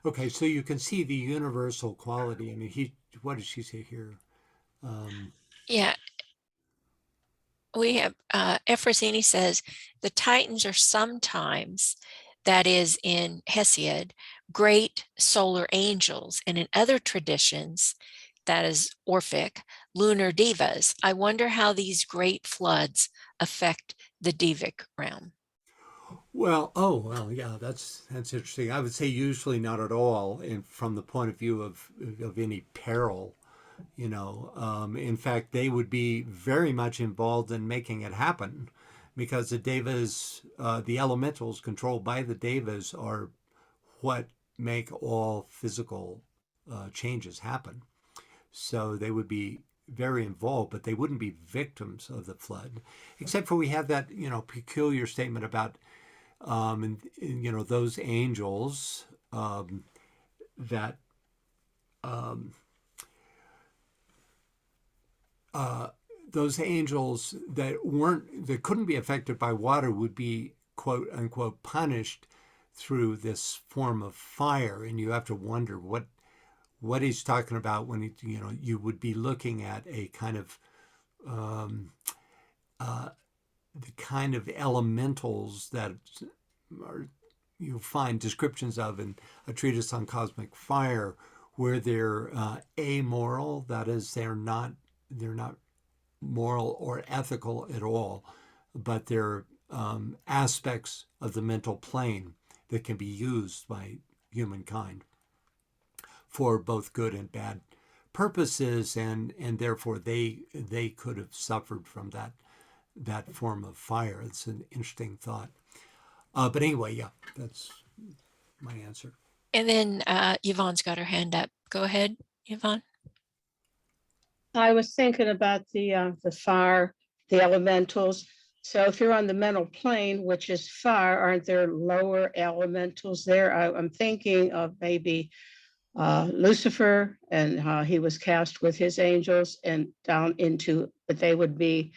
Okay, so you can see the universal quality. I mean, what did she say here? Yeah, we have, Efrosini says, the Titans are sometimes, that is in Hesiod, great solar angels, and in other traditions, that is Orphic, lunar divas. I wonder how these great floods affect the divic realm. Well, yeah, that's interesting. I would say usually not at all, and from the point of view of any peril, in fact, they would be very much involved in making it happen, because the devas, the elementals controlled by the devas, are what make all physical changes happen. So they would be very involved, but they wouldn't be victims of the flood, except for we have that peculiar statement about those angels that those angels that couldn't be affected by water would be quote unquote punished through this form of fire, and you have to wonder what he's talking about when you would be looking at a kind of the kind of elementals that you'll find descriptions of in a treatise on cosmic fire, where they're amoral, that is, they're not moral or ethical at all, but they're aspects of the mental plane that can be used by humankind for both good and bad purposes, and therefore they could have suffered from that form of fire. It's an interesting thought. But anyway, yeah, that's my answer. And then Yvonne's got her hand up. Go ahead, Yvonne. I was thinking about the fire, the elementals. So if you're on the mental plane, which is fire, aren't there lower elementals there? I'm thinking of maybe Lucifer, and he was cast with his angels and down into, but they would be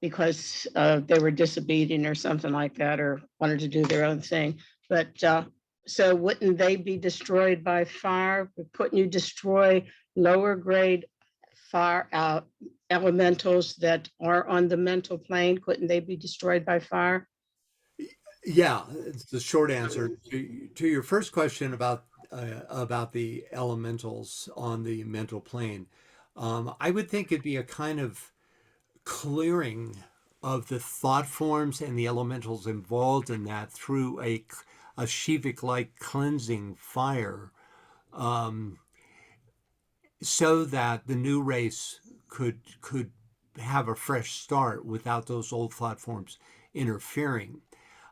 because they were disobedient or something like that, or wanted to do their own thing. But so wouldn't they be destroyed by fire? Couldn't you destroy lower grade fire elementals that are on the mental plane? Couldn't they be destroyed by fire? Yeah, it's the short answer to your first question about the elementals on the mental plane. I would think it'd be a kind of clearing of the thought forms and the elementals involved in that through a Shivic-like cleansing fire, so that the new race could have a fresh start without those old thought forms interfering.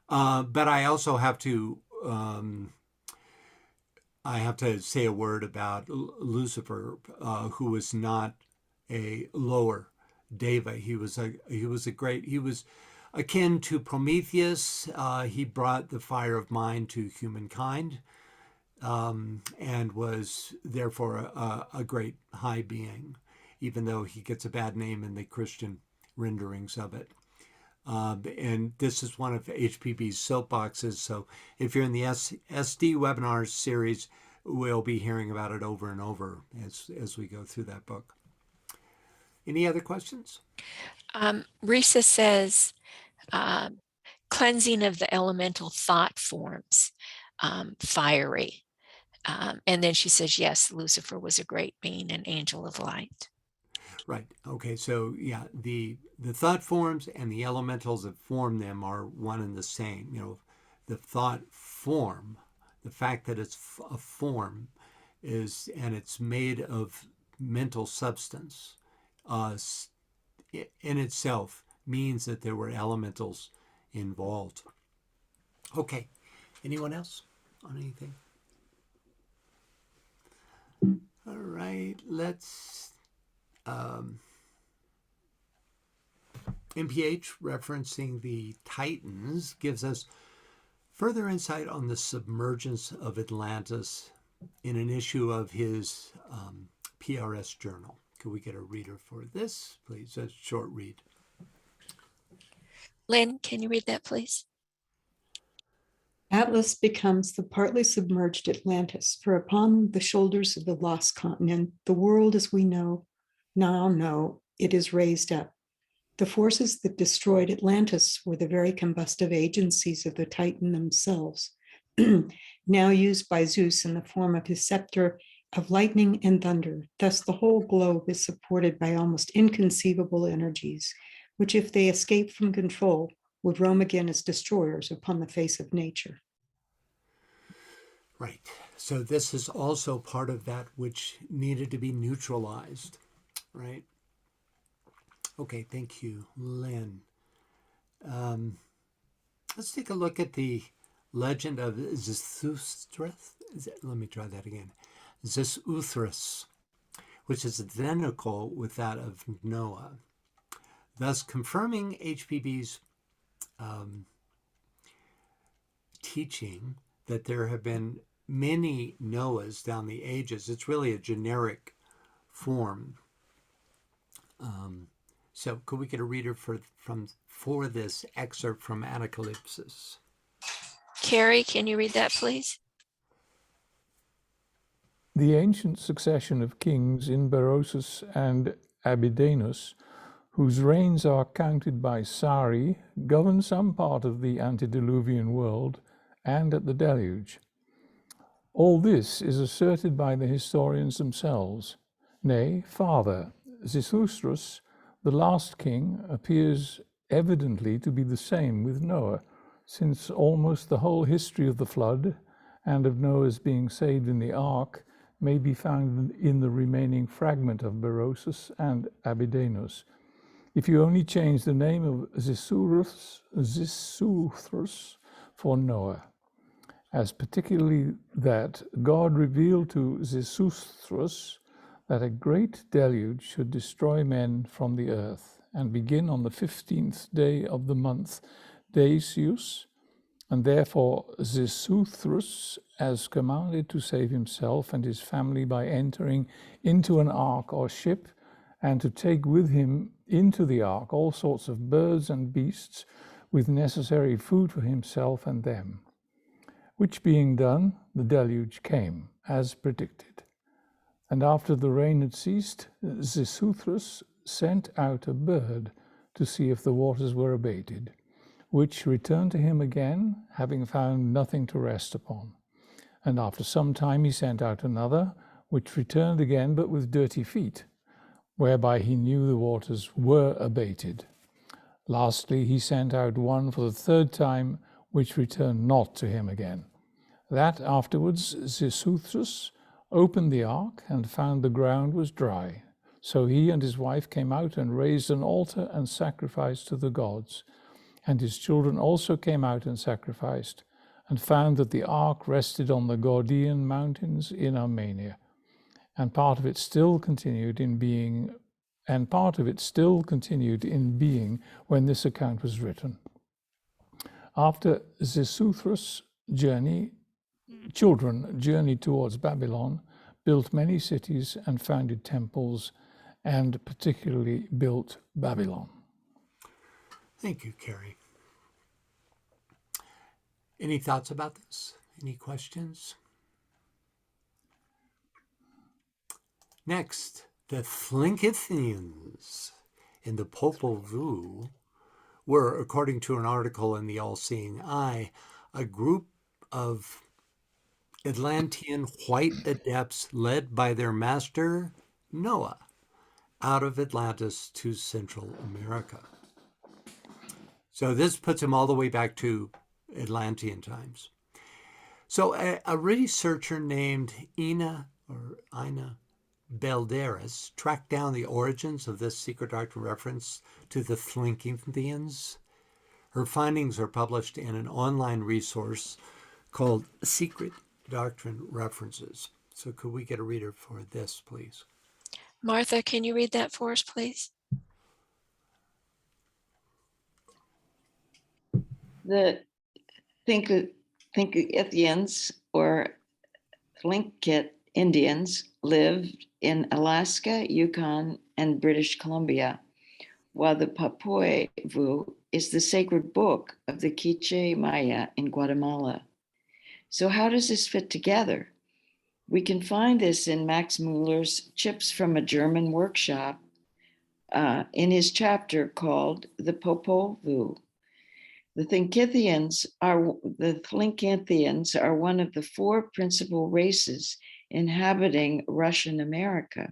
But I also have to say a word about Lucifer, who was not a lower deva. He was akin to Prometheus. He brought the fire of mind to humankind, and was therefore a great high being, even though he gets a bad name in the Christian renderings of it. And this is one of HPB's soapboxes. So if you're in the SD webinars series, we'll be hearing about it over and over as we go through that book. Any other questions? Risa says, cleansing of the elemental thought forms, fiery. And then she says, yes, Lucifer was a great being, an angel of light. Right. Okay. So yeah, the thought forms and the elementals that form them are one and the same. You know, the thought form, the fact that it's a form and it's made of mental substance, in itself means that there were elementals involved. Okay. Anyone else on anything? All right. Let's MPH, referencing the Titans, gives us further insight on the submergence of Atlantis in an issue of his PRS journal. Could we get a reader for this, please? A short read. Lynn, can you read that, please? Atlas becomes the partly submerged Atlantis, for upon the shoulders of the lost continent, the world as we now know it is raised up. The forces that destroyed Atlantis were the very combustive agencies of the Titan themselves, now used by Zeus in the form of his scepter of lightning and thunder. Thus, the whole globe is supported by almost inconceivable energies, which, if they escape from control, would roam again as destroyers upon the face of nature. Right. So this is also part of that which needed to be neutralized, right? Okay, thank you, Lynn. Let's take a look at the legend of Zethustra. Let me try that again. Zethustra, which is identical with that of Noah, thus confirming HPB's teaching that there have been many Noahs down the ages. It's really a generic form. So could we get a reader for this excerpt from Anacalypsis? Carrie, can you read that, please? The ancient succession of kings in Berosus and Abydos, whose reigns are counted by Sari, govern some part of the antediluvian world and at the deluge. All this is asserted by the historians themselves. Nay, farther, Zethusrus, the last king, appears evidently to be the same with Noah, since almost the whole history of the flood and of Noah's being saved in the ark may be found in the remaining fragment of Berosus and Abydos. If you only change the name of Zethusrus for Noah, as particularly that God revealed to Zethusrus that a great deluge should destroy men from the earth and begin on the 15th day of the month Deisius, and therefore Zethusrus as commanded to save himself and his family by entering into an ark or ship, and to take with him into the ark all sorts of birds and beasts with necessary food for himself and them. Which being done, the deluge came, as predicted. And after the rain had ceased, Zethusrus sent out a bird to see if the waters were abated, which returned to him again, having found nothing to rest upon. And after some time he sent out another, which returned again, but with dirty feet, whereby he knew the waters were abated. Lastly, he sent out one for the third time, which returned not to him again. That afterwards Zethusrus opened the ark and found the ground was dry. So he and his wife came out and raised an altar and sacrificed to the gods. And his children also came out and sacrificed, and found that the ark rested on the Gordian mountains in Armenia, and part of it still continued in being, when this account was written. After Zethusrus' children journeyed towards Babylon, built many cities and founded temples, and particularly built Babylon. Thank you, Carrie. Any thoughts about this? Any questions? Next, the Thlinkithians in the Popol Vuh were, according to an article in the All-Seeing Eye, a group of Atlantean white adepts led by their master, Noah, out of Atlantis to Central America. So this puts him all the way back to Atlantean times. So a researcher named Ina Belderis tracked down the origins of this secret doctrine reference to the Thlinkithians. Her findings are published in an online resource called Secret Doctrine References. So could we get a reader for this, please? Martha, can you read that for us, please? The Thinkians or Thlinkit Indians lived in Alaska, Yukon, and British Columbia, while the Popol Vuh is the sacred book of the Quiche Maya in Guatemala. So how does this fit together? We can find this in Max Muller's Chips from a German Workshop in his chapter called The Popol Vuh. The Thlinkithians are one of the four principal races inhabiting Russian America.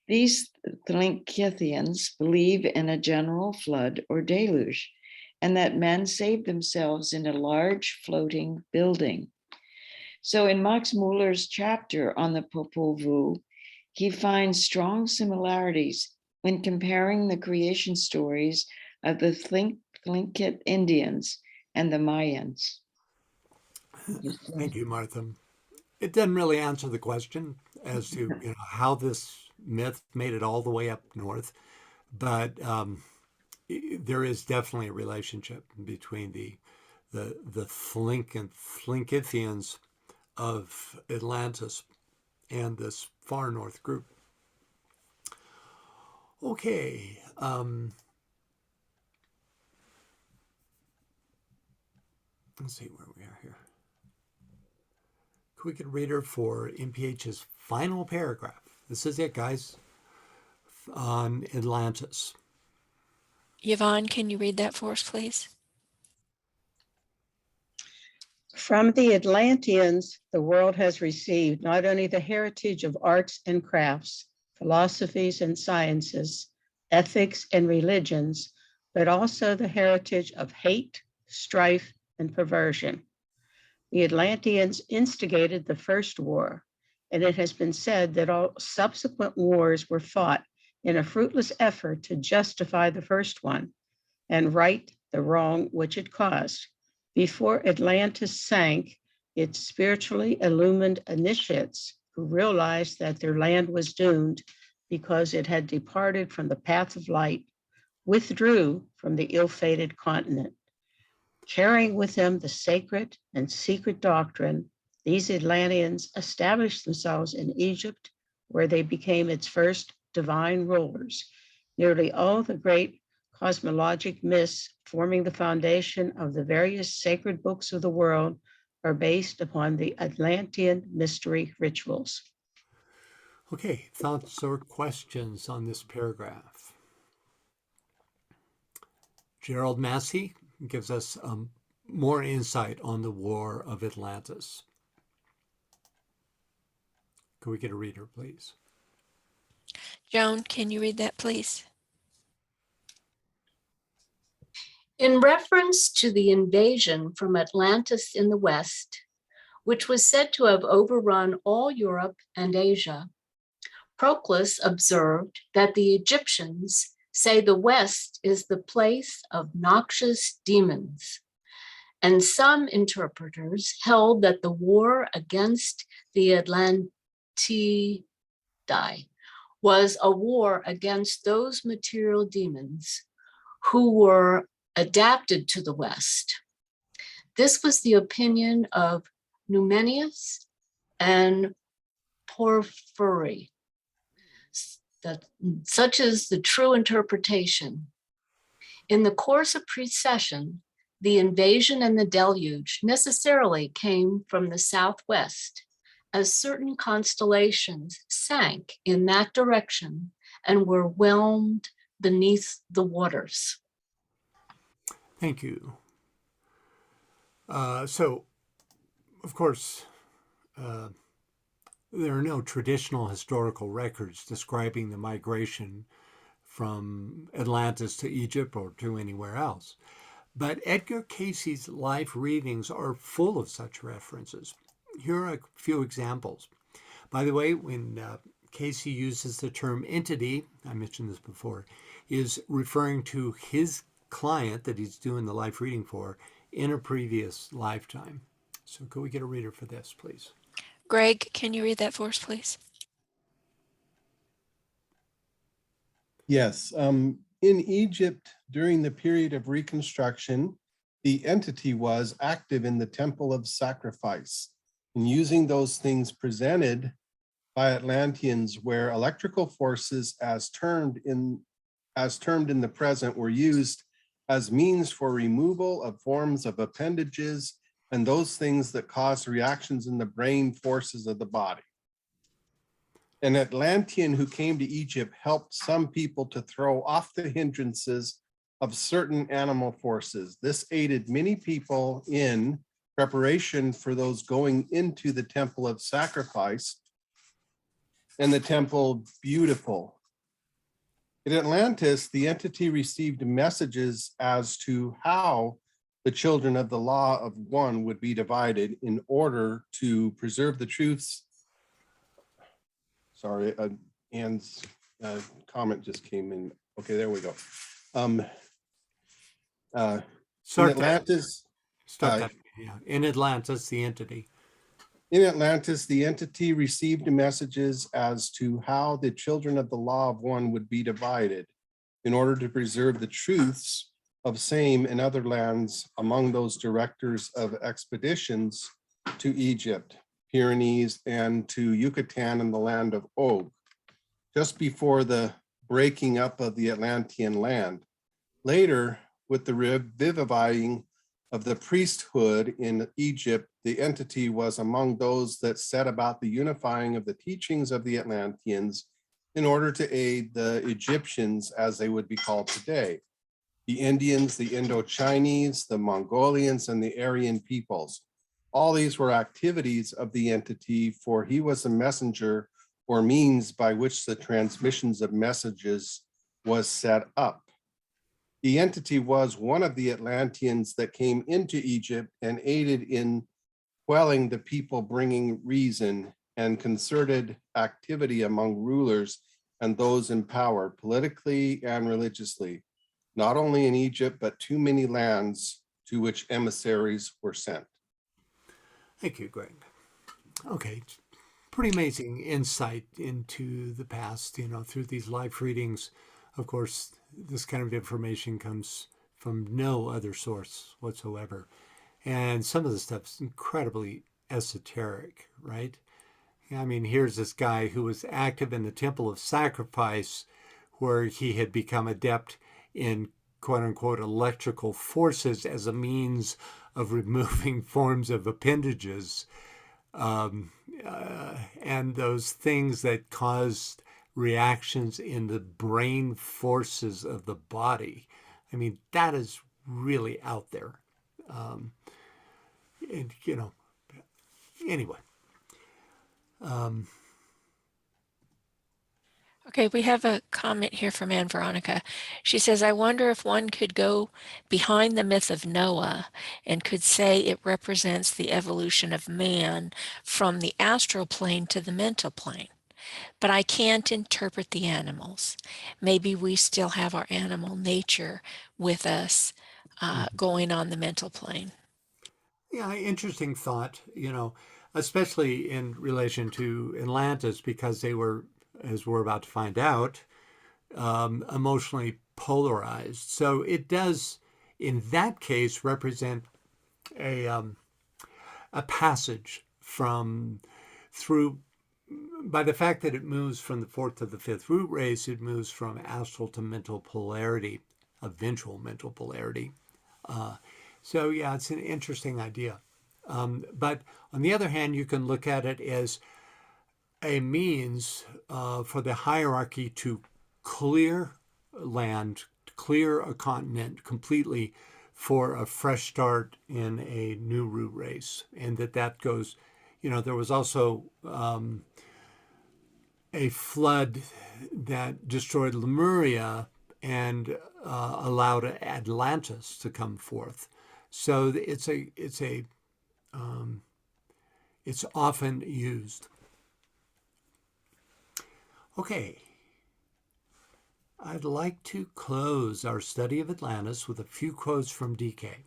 These Thlinkithians believe in a general flood or deluge, and that men saved themselves in a large floating building. So in Max Muller's chapter on the Popol Vuh, he finds strong similarities when comparing the creation stories of the Thlinkit Indians and the Mayans. Thank you, Martha. It doesn't really answer the question as to how this myth made it all the way up north, but there is definitely a relationship between the Thlinkithians of Atlantis and this far north group. Okay. Let's see where we are here. Could we get a reader for MPH's final paragraph? This is it, guys, on Atlantis. Yvonne, can you read that for us, please? From the Atlanteans, the world has received not only the heritage of arts and crafts, philosophies and sciences, ethics and religions, but also the heritage of hate, strife, and perversion. The Atlanteans instigated the first war, and it has been said that all subsequent wars were fought in a fruitless effort to justify the first one and right the wrong which it caused. Before Atlantis sank, its spiritually illumined initiates, who realized that their land was doomed because it had departed from the path of light, withdrew from the ill-fated continent. Carrying with them the sacred and secret doctrine, these Atlanteans established themselves in Egypt, where they became its first divine rulers. Nearly all the great cosmologic myths forming the foundation of the various sacred books of the world are based upon the Atlantean mystery rituals. Okay, thoughts or questions on this paragraph? Gerald Massey gives us more insight on the War of Atlantis. Can we get a reader, please? Joan, can you read that, please? In reference to the invasion from Atlantis in the west, which was said to have overrun all Europe and Asia, Proclus observed that the Egyptians say the West is the place of noxious demons, and some interpreters held that the war against the Atlantidae was a war against those material demons who were adapted to the West. This was the opinion of Numenius and Porphyry. That such is the true interpretation. In the course of precession, the invasion and the deluge necessarily came from the southwest, as certain constellations sank in that direction and were whelmed beneath the waters. Thank you. So, of course, there are no traditional historical records describing the migration from Atlantis to Egypt or to anywhere else. But Edgar Cayce's life readings are full of such references. Here are a few examples. By the way, when Cayce uses the term entity, I mentioned this before, is referring to his client that he's doing the life reading for in a previous lifetime. So could we get a reader for this, please? Greg, can you read that for us, please? Yes. In Egypt, during the period of Reconstruction, the entity was active in the temple of sacrifice and using those things presented by Atlanteans, where electrical forces as termed in the present were used as means for removal of forms of appendages and those things that cause reactions in the brain forces of the body. An Atlantean who came to Egypt helped some people to throw off the hindrances of certain animal forces. This aided many people in preparation for those going into the temple of sacrifice and the temple beautiful. In Atlantis, the entity received messages as to how the children of the law of one would be divided in order to preserve the truths. Sorry, Anne's comment just came in. Okay, there we go. In Atlantis, In Atlantis, the entity. In Atlantis, the entity received messages as to how the children of the law of one would be divided in order to preserve the truths of same in other lands among those directors of expeditions to Egypt, Pyrenees, and to Yucatan and the land of Og, just before the breaking up of the Atlantean land. Later, with the revivifying of the priesthood in Egypt, the entity was among those that set about the unifying of the teachings of the Atlanteans in order to aid the Egyptians, as they would be called today, the Indians, the Indo-Chinese, the Mongolians, and the Aryan peoples. All these were activities of the entity, for he was a messenger or means by which the transmissions of messages was set up. The entity was one of the Atlanteans that came into Egypt and aided in quelling the people, bringing reason and concerted activity among rulers and those in power, politically and religiously, not only in Egypt, but to many lands to which emissaries were sent. Thank you, Greg. Okay, pretty amazing insight into the past, through these live readings. Of course, this kind of information comes from no other source whatsoever. And some of the stuff's incredibly esoteric, right? I mean, here's this guy who was active in the temple of sacrifice, where he had become adept in quote unquote electrical forces as a means of removing forms of appendages, and those things that caused reactions in the brain forces of the body. I mean, that is really out there. And, anyway. Okay, we have a comment here from Anne Veronica. She says, I wonder if one could go behind the myth of Noah and could say it represents the evolution of man from the astral plane to the mental plane. But I can't interpret the animals. Maybe we still have our animal nature with us going on the mental plane. Yeah, interesting thought, especially in relation to Atlantis, because they were, as we're about to find out, emotionally polarized. So it does, in that case, represent a passage through, by the fact that it moves from the fourth to the fifth root race, it moves from astral to mental polarity, eventual mental polarity. So yeah, it's an interesting idea. But on the other hand, you can look at it as a means for the hierarchy to clear land, clear a continent completely for a fresh start in a new root race. And that goes, there was also a flood that destroyed Lemuria and allowed Atlantis to come forth. So it's often used. Okay, I'd like to close our study of Atlantis with a few quotes from DK,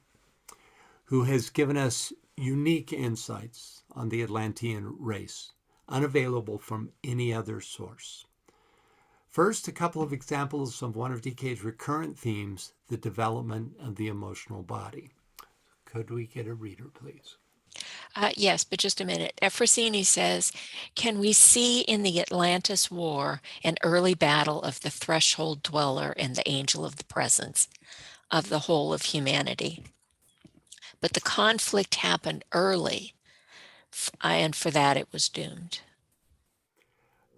who has given us unique insights on the Atlantean race, unavailable from any other source. First, a couple of examples of one of DK's recurrent themes, the development of the emotional body. Could we get a reader, please? Yes, but just a minute. Efrosini says, can we see in the Atlantis War an early battle of the threshold dweller and the angel of the presence of the whole of humanity? But the conflict happened early, and for that it was doomed.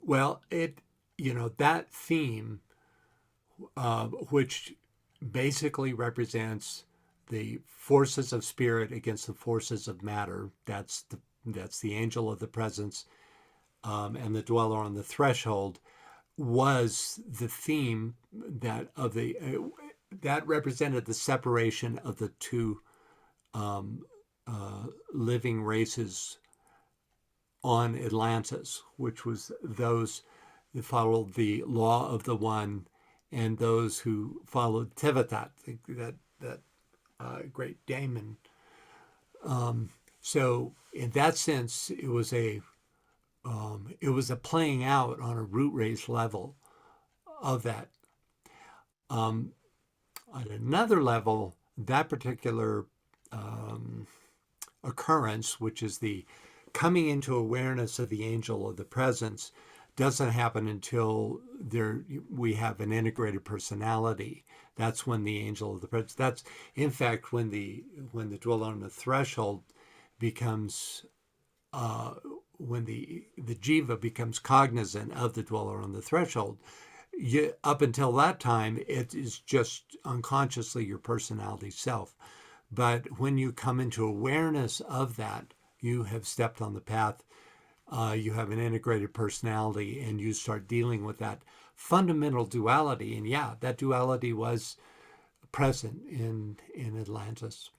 Well, that theme, which basically represents the forces of spirit against the forces of matter. That's the angel of the presence, and the dweller on the threshold, was the theme that represented the separation of the two living races on Atlantis, which was those that followed the law of the one and those who followed Tevatat, that great daemon. So in that sense, it was a playing out on a root race level of that. On another level, that particular occurrence, which is the coming into awareness of the angel of the presence, doesn't happen until we have an integrated personality. That's when the angel of the presence. That's in fact when the dweller on the threshold becomes when the jiva becomes cognizant of the dweller on the threshold. Up until that time, it is just unconsciously your personality self. But when you come into awareness of that, you have stepped on the path. You have an integrated personality, and you start dealing with that fundamental duality. And yeah, that duality was present in Atlantis.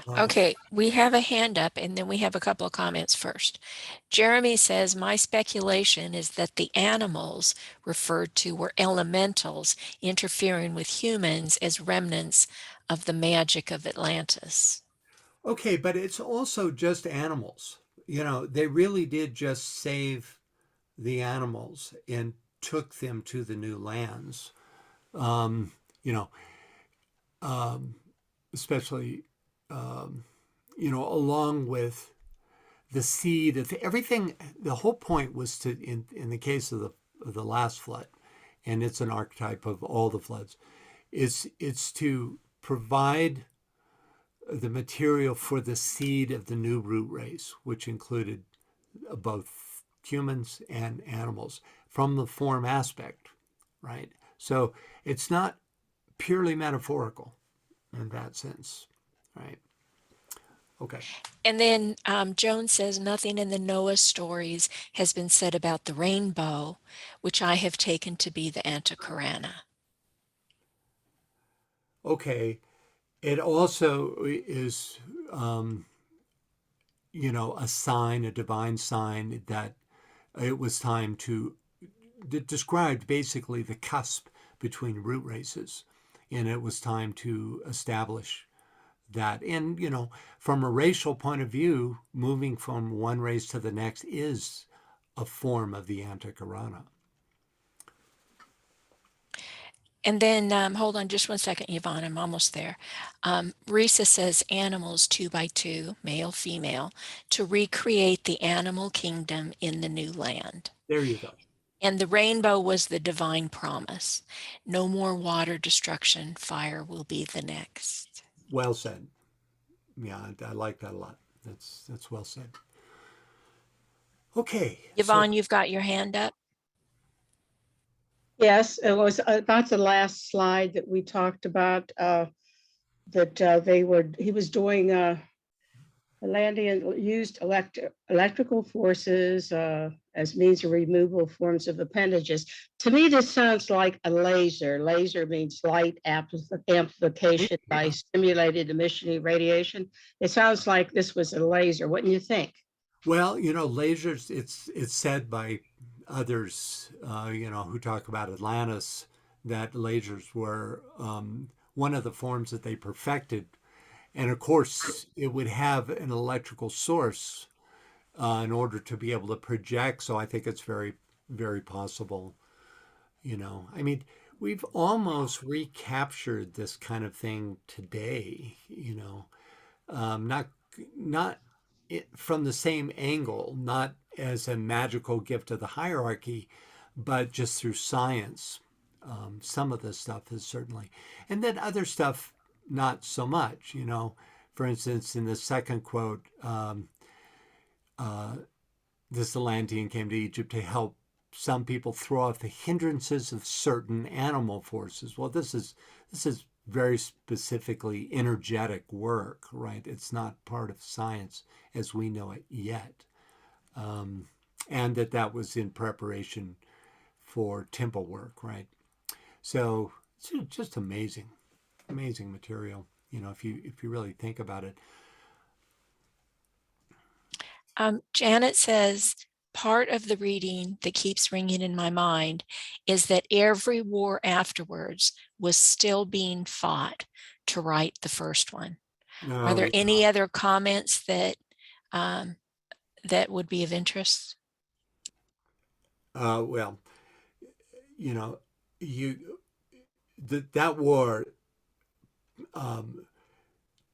Okay, we have a hand up and then we have a couple of comments first. Jeremy says, my speculation is that the animals referred to were elementals interfering with humans as remnants of the magic of Atlantis. Okay, but it's also just animals. They really did just save the animals and took them to the new lands. Um, you know, um, especially, along with the seed of everything. The whole point was to, in the case of the last flood, and it's an archetype of all the floods, it's to provide the material for the seed of the new root race, which included both humans and animals from the form aspect, right? So it's not purely metaphorical in that sense, right? Okay. And then Joan says, nothing in the Noah stories has been said about the rainbow, which I have taken to be the Antakarana. Okay. It also is, a sign, a divine sign that it was time to, it described basically the cusp between root races. And it was time to establish that. And, from a racial point of view, moving from one race to the next is a form of the Antakarana. And then, hold on just one second, Yvonne, I'm almost there. Risa says animals 2 by 2, male, female, to recreate the animal kingdom in the new land. There you go. And the rainbow was the divine promise. No more water destruction, fire will be the next. Well said. Yeah, I like that a lot. That's well said. Okay. Yvonne, you've got your hand up. Yes, it was about the last slide that we talked about, that he was doing, Atlantean used electrical forces as means of removal forms of appendages. To me, this sounds like a laser. Laser means light amplification by stimulated emission radiation. It sounds like this was a laser. Wouldn't you think? Well, lasers, it's said by others, who talk about Atlantis, that lasers were one of the forms that they perfected. And of course, it would have an electrical source in order to be able to project. So I think it's very, very possible. I mean, we've almost recaptured this kind of thing today. Not from the same angle, not as a magical gift of the hierarchy, but just through science. Some of this stuff is certainly, and then other stuff not so much. For instance, in the second quote, this Atlantean came to Egypt to help some people throw off the hindrances of certain animal forces. Well, this is very specifically energetic work, right? It's not part of science as we know it yet. And that was in preparation for temple work, right? So it's just amazing material, if you really think about it. Janet says, part of the reading that keeps ringing in my mind is that every war afterwards was still being fought to write the first one. Are there any other comments that that would be of interest? Well, that war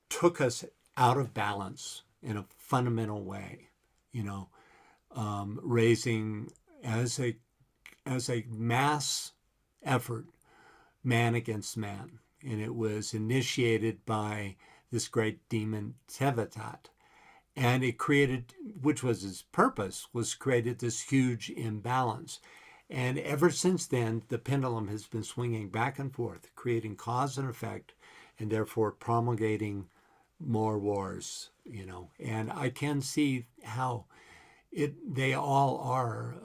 took us out of balance in a fundamental way. Raising as a mass effort, man against man, and it was initiated by this great demon Tevetat, and it created, which was its purpose, was created this huge imbalance. And ever since then, the pendulum has been swinging back and forth, creating cause and effect, and therefore promulgating more wars, you know, and I can see how they all are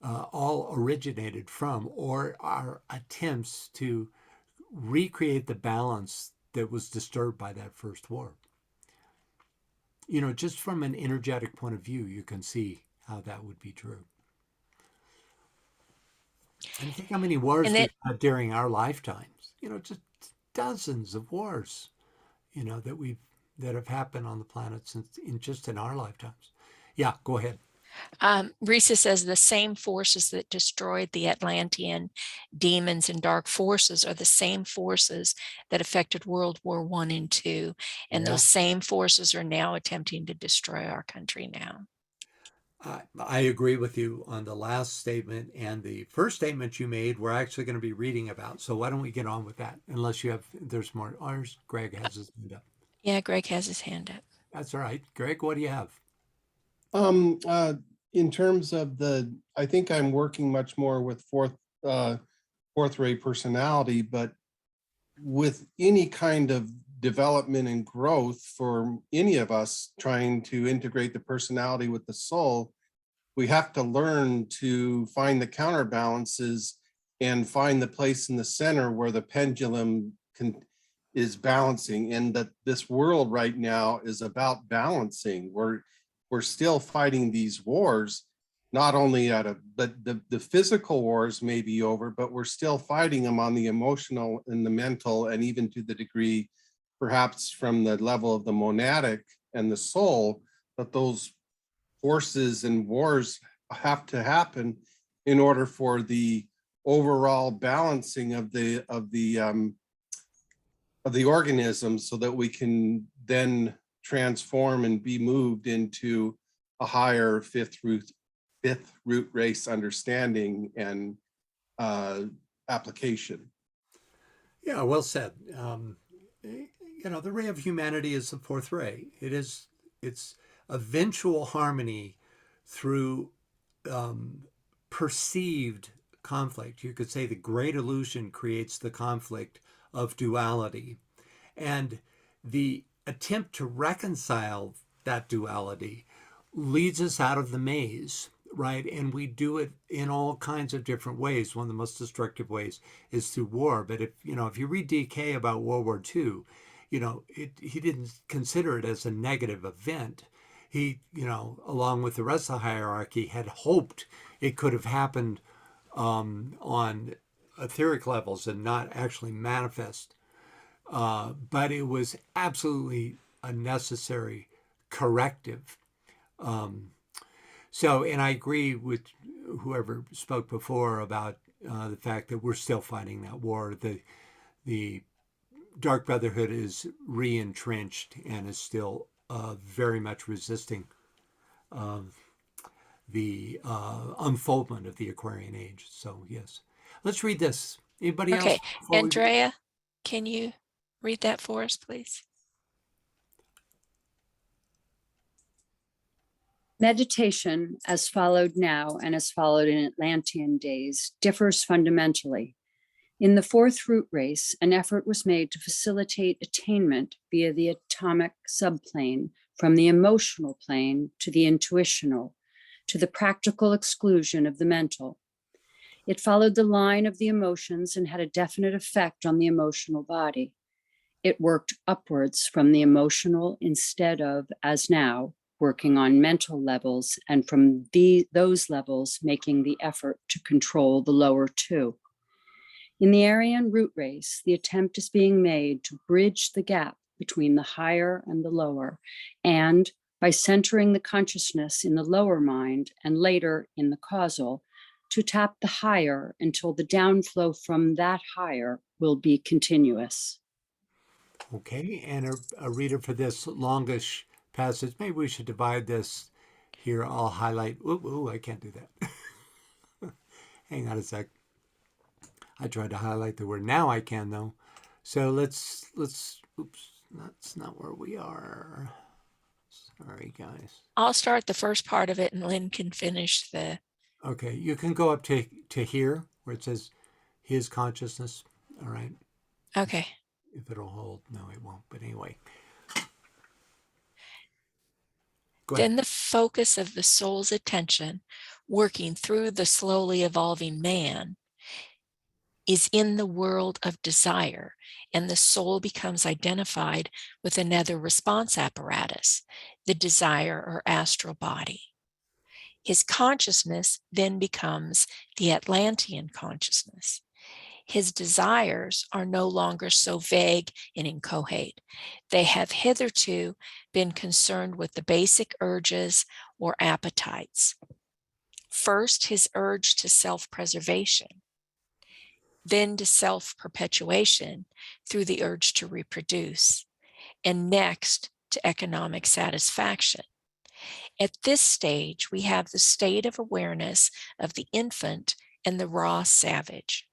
all originated from or are attempts to recreate the balance that was disturbed by that first war. You know, just from an energetic point of view, you can see how that would be true. And think how many wars And we've it, had during our lifetimes. You know, just dozens of wars, you know, that have happened on the planet since in our lifetimes. Yeah, go ahead. Risa says the same forces that destroyed the Atlantean demons and dark forces are the same forces that affected World War I and II. And Yeah. those same forces are now attempting to destroy our country now. I agree with you on the last statement, and the first statement you made we're actually going to be reading about. So why don't we get on with that? Unless there's more. Ours, Greg has his hand up. Yeah, Greg has his hand up. That's all right. Greg, what do you have? In terms of I think I'm working much more with fourth ray personality, but with any kind of development and growth for any of us trying to integrate the personality with the soul, we have to learn to find the counterbalances and find the place in the center where the pendulum is balancing. And that this world right now is about balancing. We're still fighting these wars, not only but the physical wars may be over, but we're still fighting them on the emotional and the mental, and even to the degree, perhaps from the level of the monadic and the soul, that those forces and wars have to happen in order for the overall balancing of the organism, so that we can then transform and be moved into a higher fifth root race understanding and application. Yeah, well said. You know, the ray of humanity is the fourth ray. It's eventual harmony through perceived conflict. You could say the great illusion creates the conflict of duality. And the attempt to reconcile that duality leads us out of the maze, right? And we do it in all kinds of different ways. One of the most destructive ways is through war. But if you read DK about World War II, you know, he didn't consider it as a negative event. He, you know, along with the rest of the hierarchy, had hoped it could have happened on etheric levels and not actually manifest. But it was absolutely a necessary corrective. And I agree with whoever spoke before about the fact that we're still fighting that war. The Dark Brotherhood is re-entrenched and is still very much resisting the unfoldment of the Aquarian Age. So yes, let's read this. Anybody else? Okay, Andrea, can you read that for us, please? Meditation, as followed now and as followed in Atlantean days, differs fundamentally. In the fourth root race, an effort was made to facilitate attainment via the atomic subplane from the emotional plane to the intuitional, to the practical exclusion of the mental. It followed the line of the emotions and had a definite effect on the emotional body. It worked upwards from the emotional instead of, as now, working on mental levels, and from those levels making the effort to control the lower two. In the Aryan root race, the attempt is being made to bridge the gap between the higher and the lower, and by centering the consciousness in the lower mind and later in the causal, to tap the higher until the downflow from that higher will be continuous. Okay, and a reader for this longish passage. Maybe we should divide this here. I'll highlight. Ooh, I can't do that. Hang on a sec. I tried to highlight the word. Now I can though. So let's. Oops, that's not where we are. Sorry, guys. I'll start the first part of it, and Lynn can finish the. Okay, you can go up to here where it says his consciousness. All right. Okay. if it'll hold. No, it won't. But anyway. Go ahead. Then the focus of the soul's attention, working through the slowly evolving man, is in the world of desire, and the soul becomes identified with another response apparatus, the desire or astral body. His consciousness then becomes the Atlantean consciousness. His desires are no longer so vague and inchoate. They have hitherto been concerned with the basic urges or appetites. First, his urge to self-preservation, then to self-perpetuation through the urge to reproduce, and next to economic satisfaction. At this stage, we have the state of awareness of the infant and the raw savage.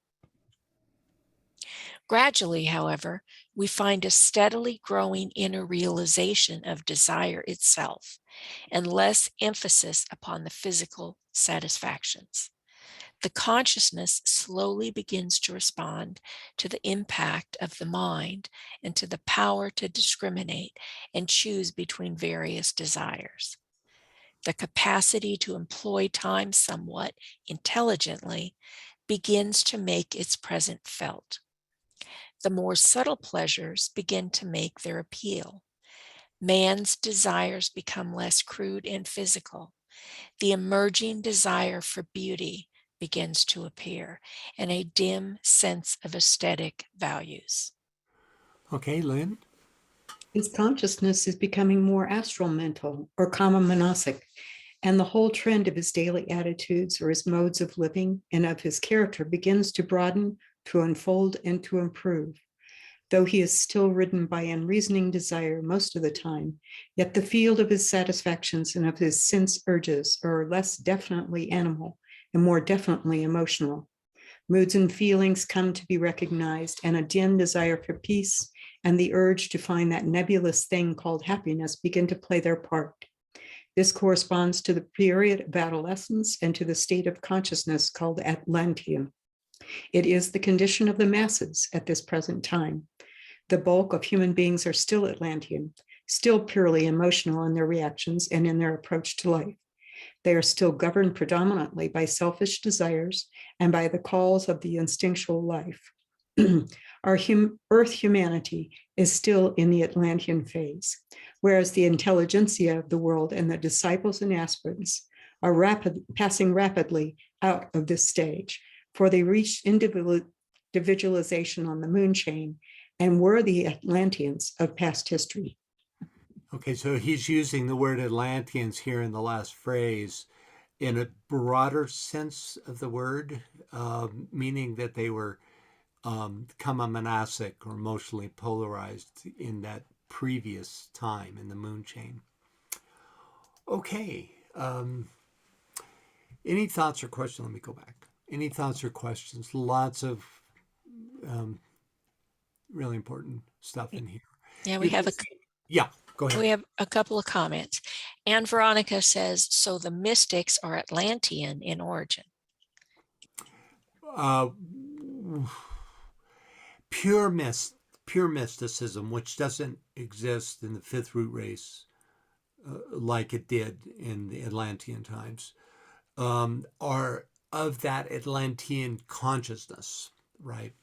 Gradually, however, we find a steadily growing inner realization of desire itself and less emphasis upon the physical satisfactions. The consciousness slowly begins to respond to the impact of the mind and to the power to discriminate and choose between various desires. The capacity to employ time somewhat intelligently begins to make its presence felt. The more subtle pleasures begin to make their appeal. Man's desires become less crude and physical. The emerging desire for beauty begins to appear, and a dim sense of aesthetic values. Okay, Lynn. His consciousness is becoming more astral mental or kama manasic, and the whole trend of his daily attitudes or his modes of living and of his character begins to broaden, to unfold, and to improve. Though he is still ridden by unreasoning desire most of the time, yet the field of his satisfactions and of his sense urges are less definitely animal and more definitely emotional. Moods and feelings come to be recognized, and a dim desire for peace and the urge to find that nebulous thing called happiness begin to play their part. This corresponds to the period of adolescence and to the state of consciousness called Atlantean. It is the condition of the masses at this present time. The bulk of human beings are still Atlantean, still purely emotional in their reactions and in their approach to life. They are still governed predominantly by selfish desires and by the calls of the instinctual life. Our Earth humanity is still in the Atlantean phase, whereas the intelligentsia of the world and the disciples and aspirants are passing rapidly out of this stage, for they reached individualization on the moon chain and were the Atlanteans of past history. Okay, so he's using the word Atlanteans here in the last phrase in a broader sense of the word, meaning that they were kama manasic or emotionally polarized in that previous time in the moon chain. Okay. Any thoughts or questions? Let me go back. Any thoughts or questions? Lots of really important stuff in here. Yeah, we have go ahead. We have a couple of comments. Anne Veronica says, so the mystics are Atlantean in origin. Pure mysticism, which doesn't exist in the fifth root race like it did in the Atlantean times, are of that Atlantean consciousness, right?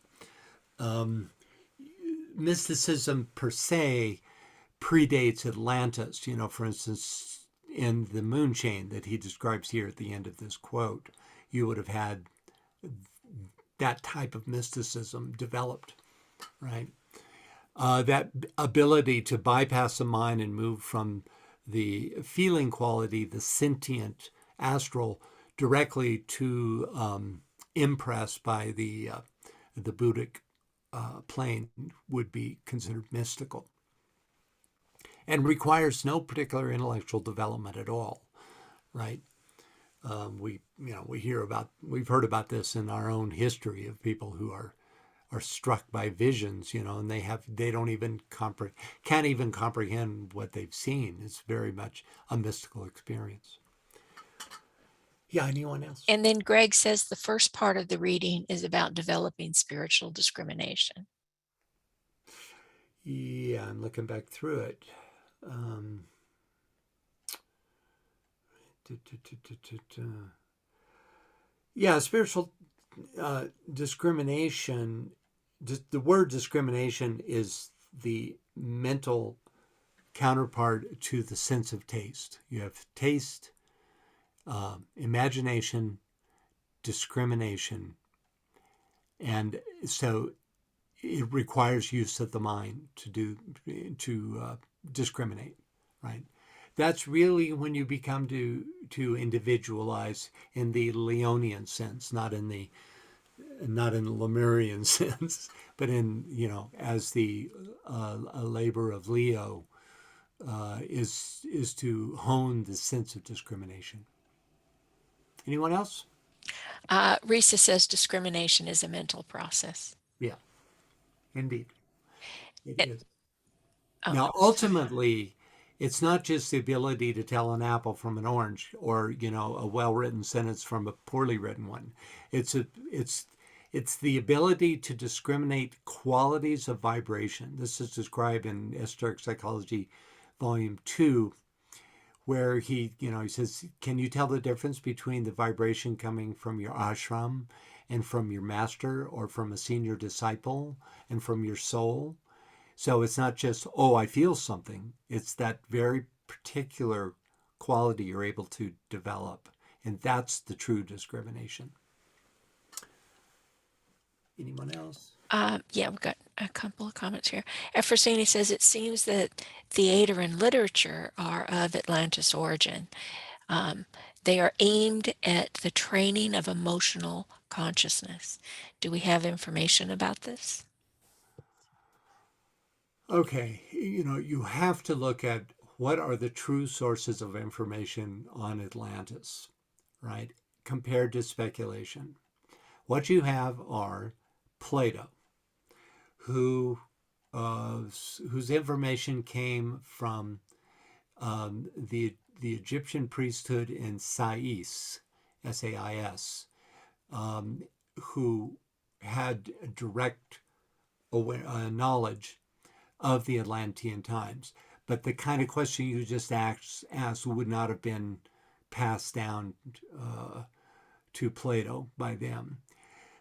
Mysticism per se predates Atlantis. For instance, in the moon chain that he describes here at the end of this quote, you would have had that type of mysticism developed, right? That ability to bypass the mind and move from the feeling quality, the sentient astral, directly to impressed by the Buddhic plane would be considered mystical, and requires no particular intellectual development at all, right? We've heard about this in our own history of people who are struck by visions, and they don't even can't even comprehend what they've seen. It's very much a mystical experience. Yeah, anyone else? And then Greg says the first part of the reading is about developing spiritual discrimination. Yeah, I'm looking back through it. Yeah, spiritual discrimination. The word discrimination is the mental counterpart to the sense of taste. You have taste, imagination, discrimination, and so it requires use of the mind to discriminate, right? That's really when you become to individualize in the Leonian sense, not in the Lemurian sense, but in, as the a labor of Leo is to hone the sense of discrimination. Anyone else? Risa says discrimination is a mental process. Yeah, indeed, it It- is. oh, Now, ultimately, it's not just the ability to tell an apple from an orange, or a well-written sentence from a poorly written one. It's the ability to discriminate qualities of vibration. This is described in Esoteric Psychology, Volume 2, where he says, can you tell the difference between the vibration coming from your ashram and from your master, or from a senior disciple and from your soul? So it's not just, oh, I feel something. It's that very particular quality you're able to develop. And that's the true discrimination. Anyone else? yeah, we've got a couple of comments here. Efrosini says it seems that theater and literature are of Atlantis origin. They are aimed at the training of emotional consciousness. Do we have information about this? Okay, you have to look at what are the true sources of information on Atlantis, right? Compared to speculation. What you have are Plato, whose information came from the Egyptian priesthood in Sais, Sais, who had direct knowledge of the Atlantean times. But the kind of question you just asked would not have been passed down to Plato by them.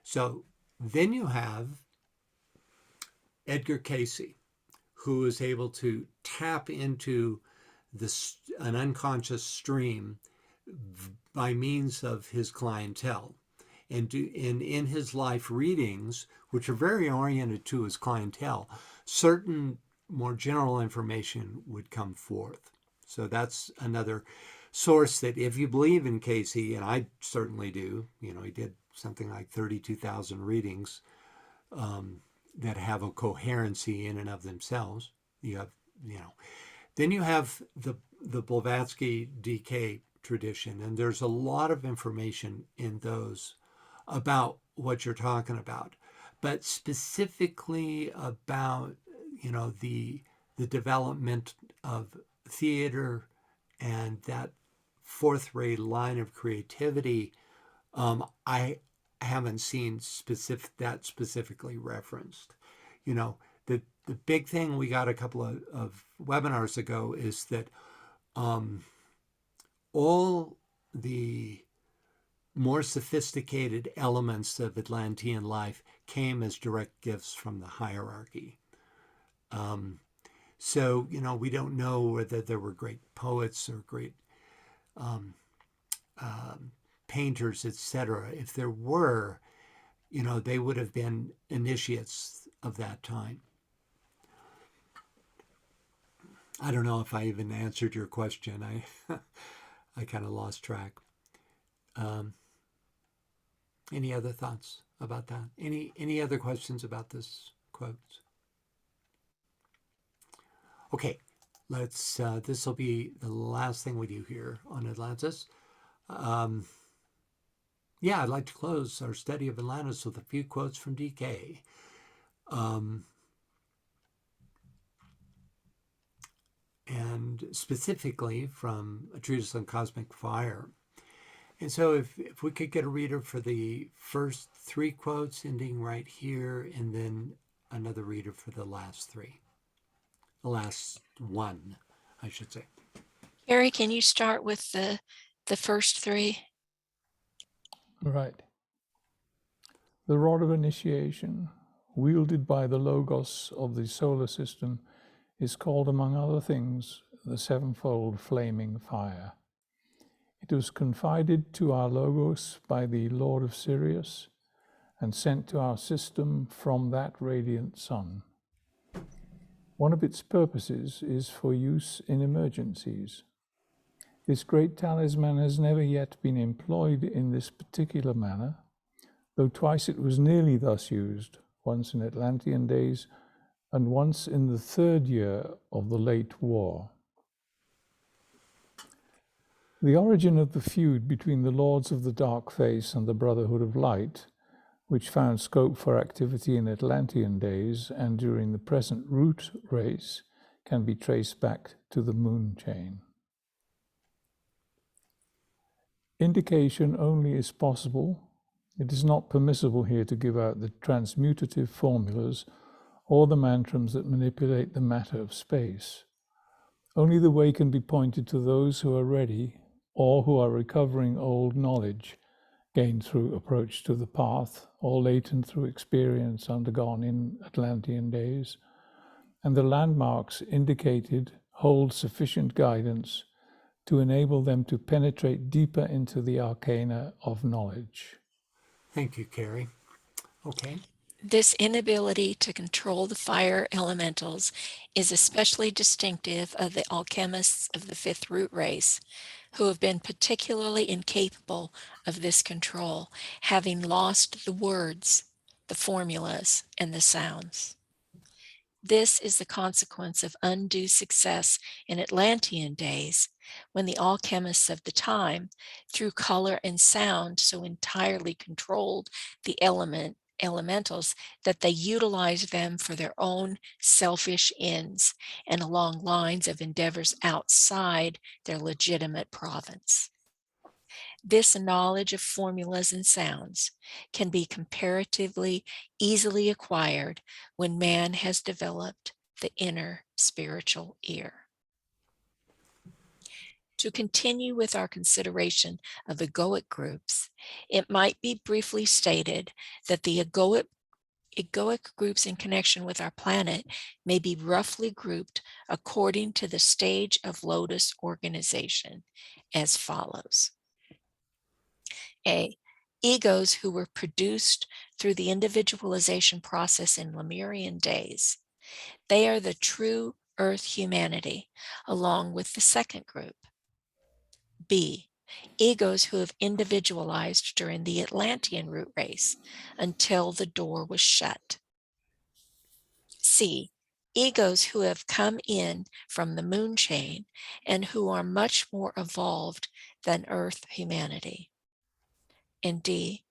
So then you have Edgar Cayce, who is able to tap into an unconscious stream by means of his clientele. And in his life readings, which are very oriented to his clientele, certain more general information would come forth. So that's another source that, if you believe in Cayce, and I certainly do, he did something like 32,000 readings that have a coherency in and of themselves. Then you have the Blavatsky DK tradition, and there's a lot of information in those about what you're talking about, but specifically about the development of theater and that fourth ray line of creativity. I haven't seen that specifically referenced. The big thing we got a couple of webinars ago is that all the more sophisticated elements of Atlantean life came as direct gifts from the hierarchy. So, we don't know whether there were great poets or great painters, etc. If there were, they would have been initiates of that time. I don't know if I even answered your question. I kind of lost track. Any other thoughts about that? Any other questions about this quote? Okay, let's. This will be the last thing we do here on Atlantis. Yeah, I'd like to close our study of Atlantis with a few quotes from DK. And specifically from A Treatise on Cosmic Fire. And so if we could get a reader for the first three quotes ending right here, and then another reader for the last three. last one, I should say. Carrie, can you start with the first three? Right. The rod of initiation, wielded by the Logos of the solar system, is called, among other things, the sevenfold flaming fire. It was confided to our Logos by the Lord of Sirius and sent to our system from that radiant sun. One of its purposes is for use in emergencies. This great talisman has never yet been employed in this particular manner, though twice it was nearly thus used, once in Atlantean days and once in the 3rd year of the late war. The origin of the feud between the Lords of the Dark Face and the Brotherhood of Light, which found scope for activity in Atlantean days and during the present root race, can be traced back to the moon chain. Indication only is possible. It is not permissible here to give out the transmutative formulas or the mantrams that manipulate the matter of space. Only the way can be pointed to those who are ready or who are recovering old knowledge gained through approach to the path or latent through experience undergone in Atlantean days. And the landmarks indicated hold sufficient guidance to enable them to penetrate deeper into the arcana of knowledge. Thank you, Carrie. Okay. This inability to control the fire elementals is especially distinctive of the alchemists of the 5th root race, who have been particularly incapable of this control, having lost the words, the formulas, and the sounds. This is the consequence of undue success in Atlantean days, when the alchemists of the time, through color and sound, so entirely controlled the elementals that they utilized them for their own selfish ends and along lines of endeavors outside their legitimate province. This knowledge of formulas and sounds can be comparatively easily acquired when man has developed the inner spiritual ear. To continue with our consideration of egoic groups, it might be briefly stated that the egoic groups in connection with our planet may be roughly grouped according to the stage of Lotus organization as follows. A. Egos who were produced through the individualization process in Lemurian days. They are the true Earth humanity, along with the second group. B. Egos who have individualized during the Atlantean root race until the door was shut. C. Egos who have come in from the moon chain and who are much more evolved than Earth humanity. And D.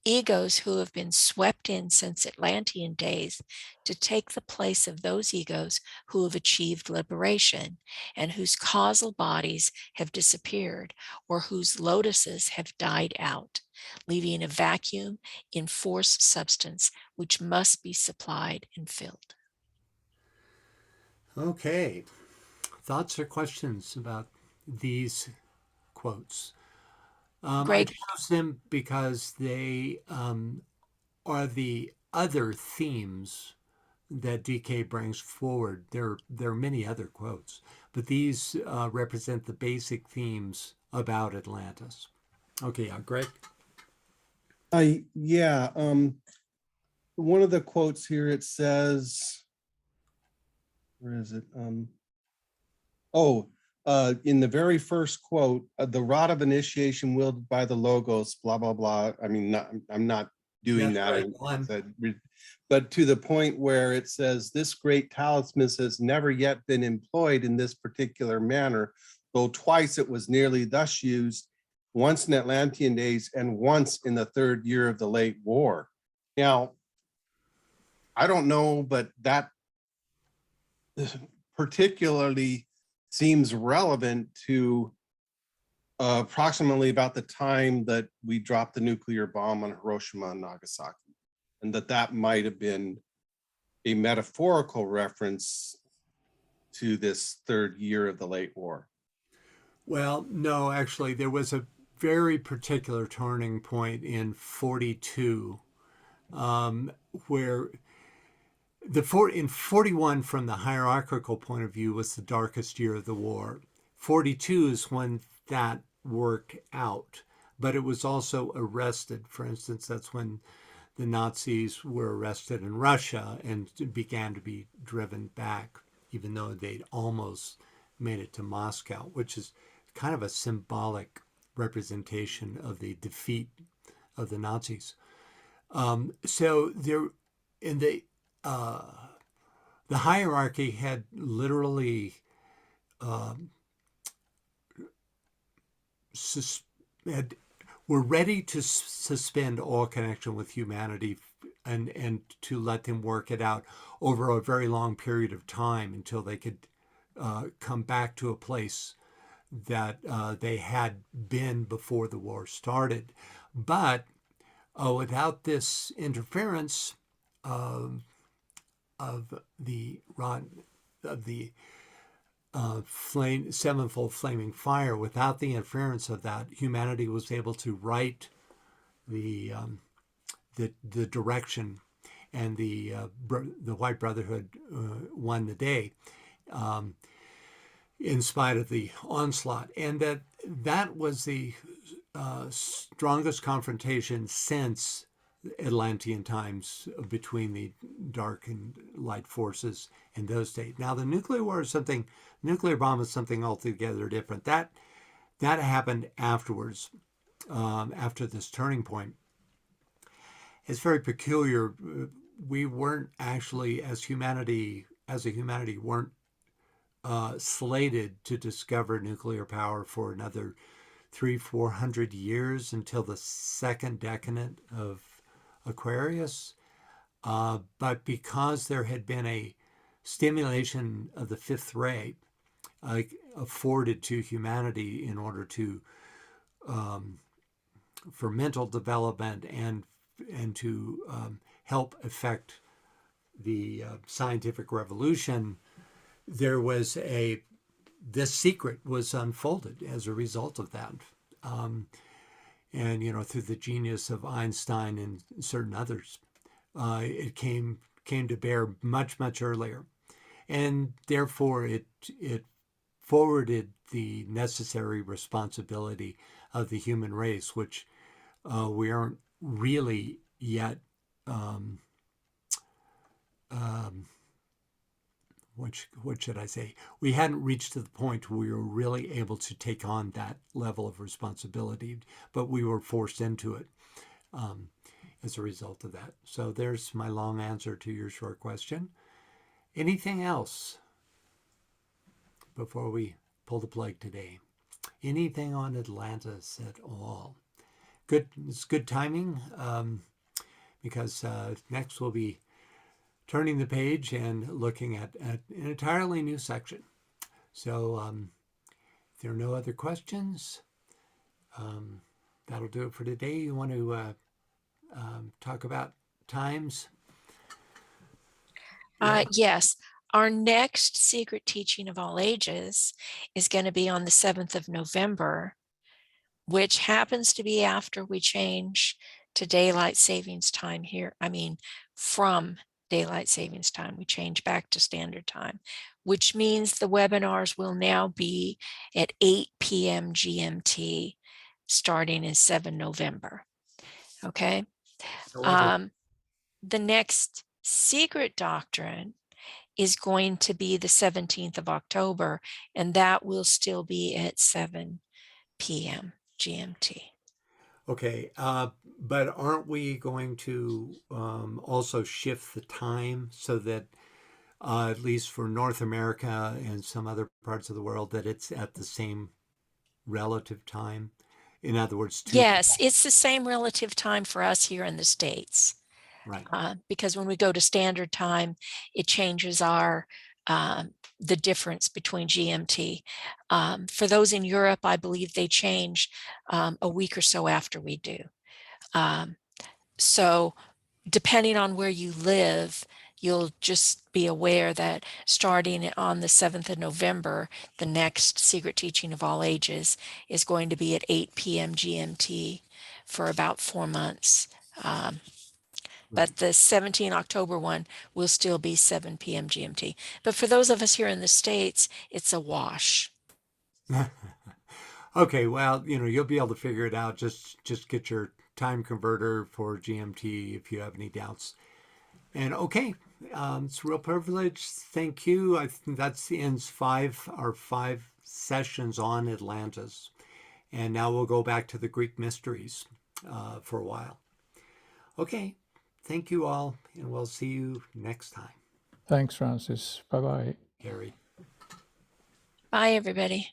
Egos who have been swept in since Atlantean days to take the place of those egos who have achieved liberation and whose causal bodies have disappeared or whose lotuses have died out, leaving a vacuum in force substance which must be supplied and filled. Okay. Thoughts or questions about these quotes? I Greg, chose them because they are the other themes that DK brings forward. There are many other quotes, but these represent the basic themes about Atlantis. Okay, Greg. Yeah. One of the quotes here, it says, where is it? In the very first quote, the rod of initiation wielded by the Logos, blah, blah, blah. I mean, I'm not doing That's that. right. But to the point where it says, this great talisman has never yet been employed in this particular manner, though twice it was nearly thus used, once in Atlantean days and once in the 3rd year of the late war. Now, I don't know, but that particularly seems relevant to approximately about the time that we dropped the nuclear bomb on Hiroshima and Nagasaki, and that might have been a metaphorical reference to this third year of the late war? Well, no, actually, there was a very particular turning point in 42, where in 41, from the hierarchical point of view, was the darkest year of the war. 42 is when that worked out, but it was also arrested. For instance, that's when the Nazis were arrested in Russia and began to be driven back, even though they'd almost made it to Moscow, which is kind of a symbolic representation of the defeat of the Nazis. So there, in the hierarchy had literally were ready to suspend all connection with humanity and to let them work it out over a very long period of time until they could come back to a place that they had been before the war started. But without this interference of the sevenfold flaming fire, without the interference of that, humanity was able to right the direction, and the White Brotherhood won the day, in spite of the onslaught, and that was the strongest confrontation since Atlantean times between the dark and light forces in those days. Now, the nuclear bomb is something altogether different. That happened afterwards, after this turning point. It's very peculiar. We weren't actually, as a humanity, weren't slated to discover nuclear power for another 300-400 years until the second decade of Aquarius. But because there had been a stimulation of the fifth ray afforded to humanity in order to for mental development and to help affect the scientific revolution, this secret was unfolded as a result of that. And, through the genius of Einstein and certain others, it came to bear much, much earlier. And therefore, it forwarded the necessary responsibility of the human race, which we aren't really yet what should I say? We hadn't reached to the point where we were really able to take on that level of responsibility, but we were forced into it as a result of that. So there's my long answer to your short question. Anything else before we pull the plug today? Anything on Atlantis at all? Good. It's good timing because next we'll be turning the page and looking at an entirely new section. So if there are no other questions, that'll do it for today. You want to talk about times? Yes. Our next secret teaching of all ages is going to be on the 7th of November, which happens to be after we change to daylight savings time here. From daylight savings time, we change back to standard time, which means the webinars will now be at 8 p.m. GMT starting in 7 November. Okay. The next secret doctrine is going to be the 17th of October, and that will still be at 7 p.m. GMT. Okay, but aren't we going to also shift the time so that, at least for North America and some other parts of the world, that it's at the same relative time? In other words, yes, it's the same relative time for us here in the States. Right. Because when we go to standard time, it changes the difference between GMT. For those in Europe, I believe they change a week or so after we do. So depending on where you live, you'll just be aware that starting on the 7th of November, the next Secret Teaching of All Ages is going to be at 8 p.m. GMT for about 4 months. But the 17 October one will still be 7 p.m. GMT. But for those of us here in the States, it's a wash. Okay, well, you'll be able to figure it out. Just get your time converter for GMT if you have any doubts. And okay, it's a real privilege. Thank you. I think that's the ends our five sessions on Atlantis. And now we'll go back to the Greek mysteries for a while. Okay, thank you all, and we'll see you next time. Thanks, Francis. Bye-bye. Gary. Bye, everybody.